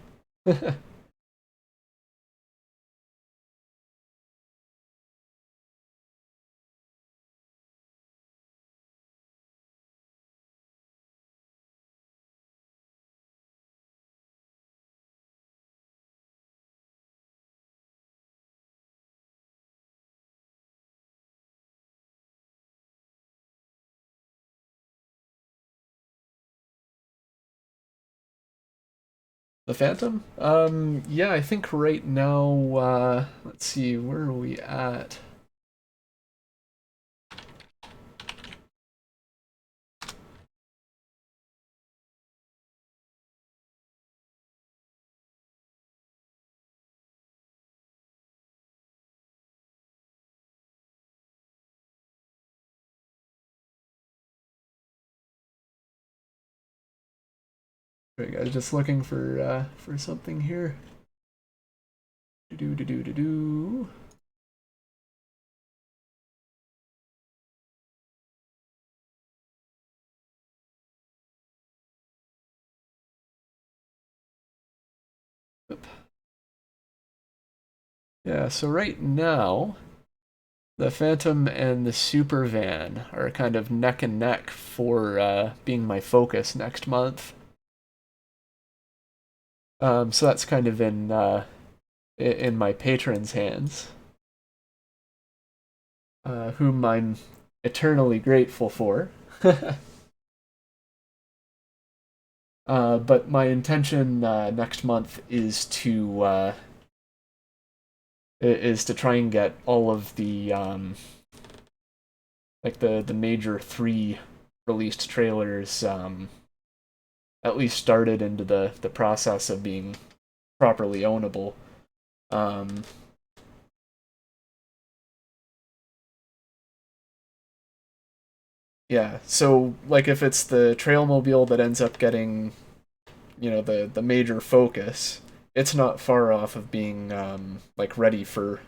The Phantom? Yeah, I think right now, let's see, where are we at? Sorry guys, just looking for something here. Do do do do do. Yeah, so right now, the Phantom and the Super Van are kind of neck and neck for being my focus next month. So that's kind of in my patrons' hands, whom I'm eternally grateful for. But my intention next month is to try and get all of the like the major three released trailers at least started into the process of being properly ownable. Um, yeah, so like if it's the Trailmobile that ends up getting the major focus, it's not far off of being like ready for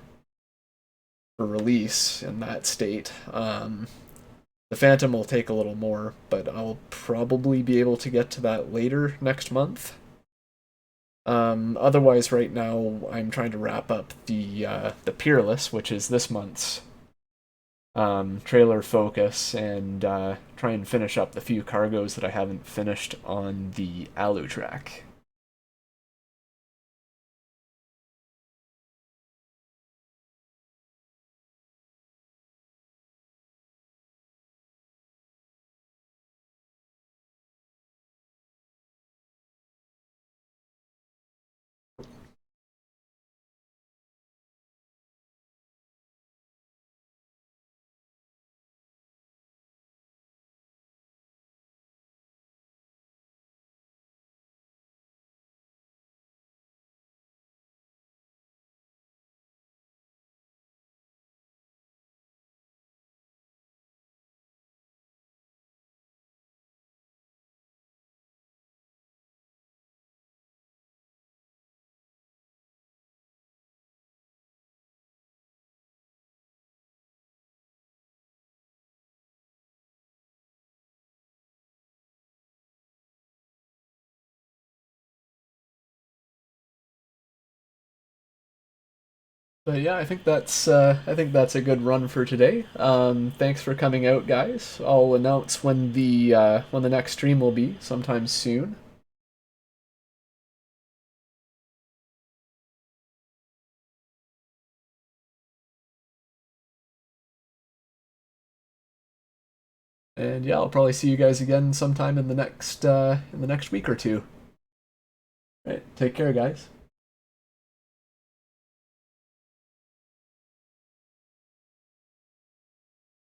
release in that state. The Phantom will take a little more, but I'll probably be able to get to that later next month. Otherwise, right now I'm trying to wrap up the Peerless, which is this month's trailer focus, and try and finish up the few cargoes that I haven't finished on the Alu track. But yeah, I think that's a good run for today. Thanks for coming out, guys. I'll announce when the next stream will be sometime soon. And yeah, I'll probably see you guys again sometime in the next week or two. All right, take care, guys.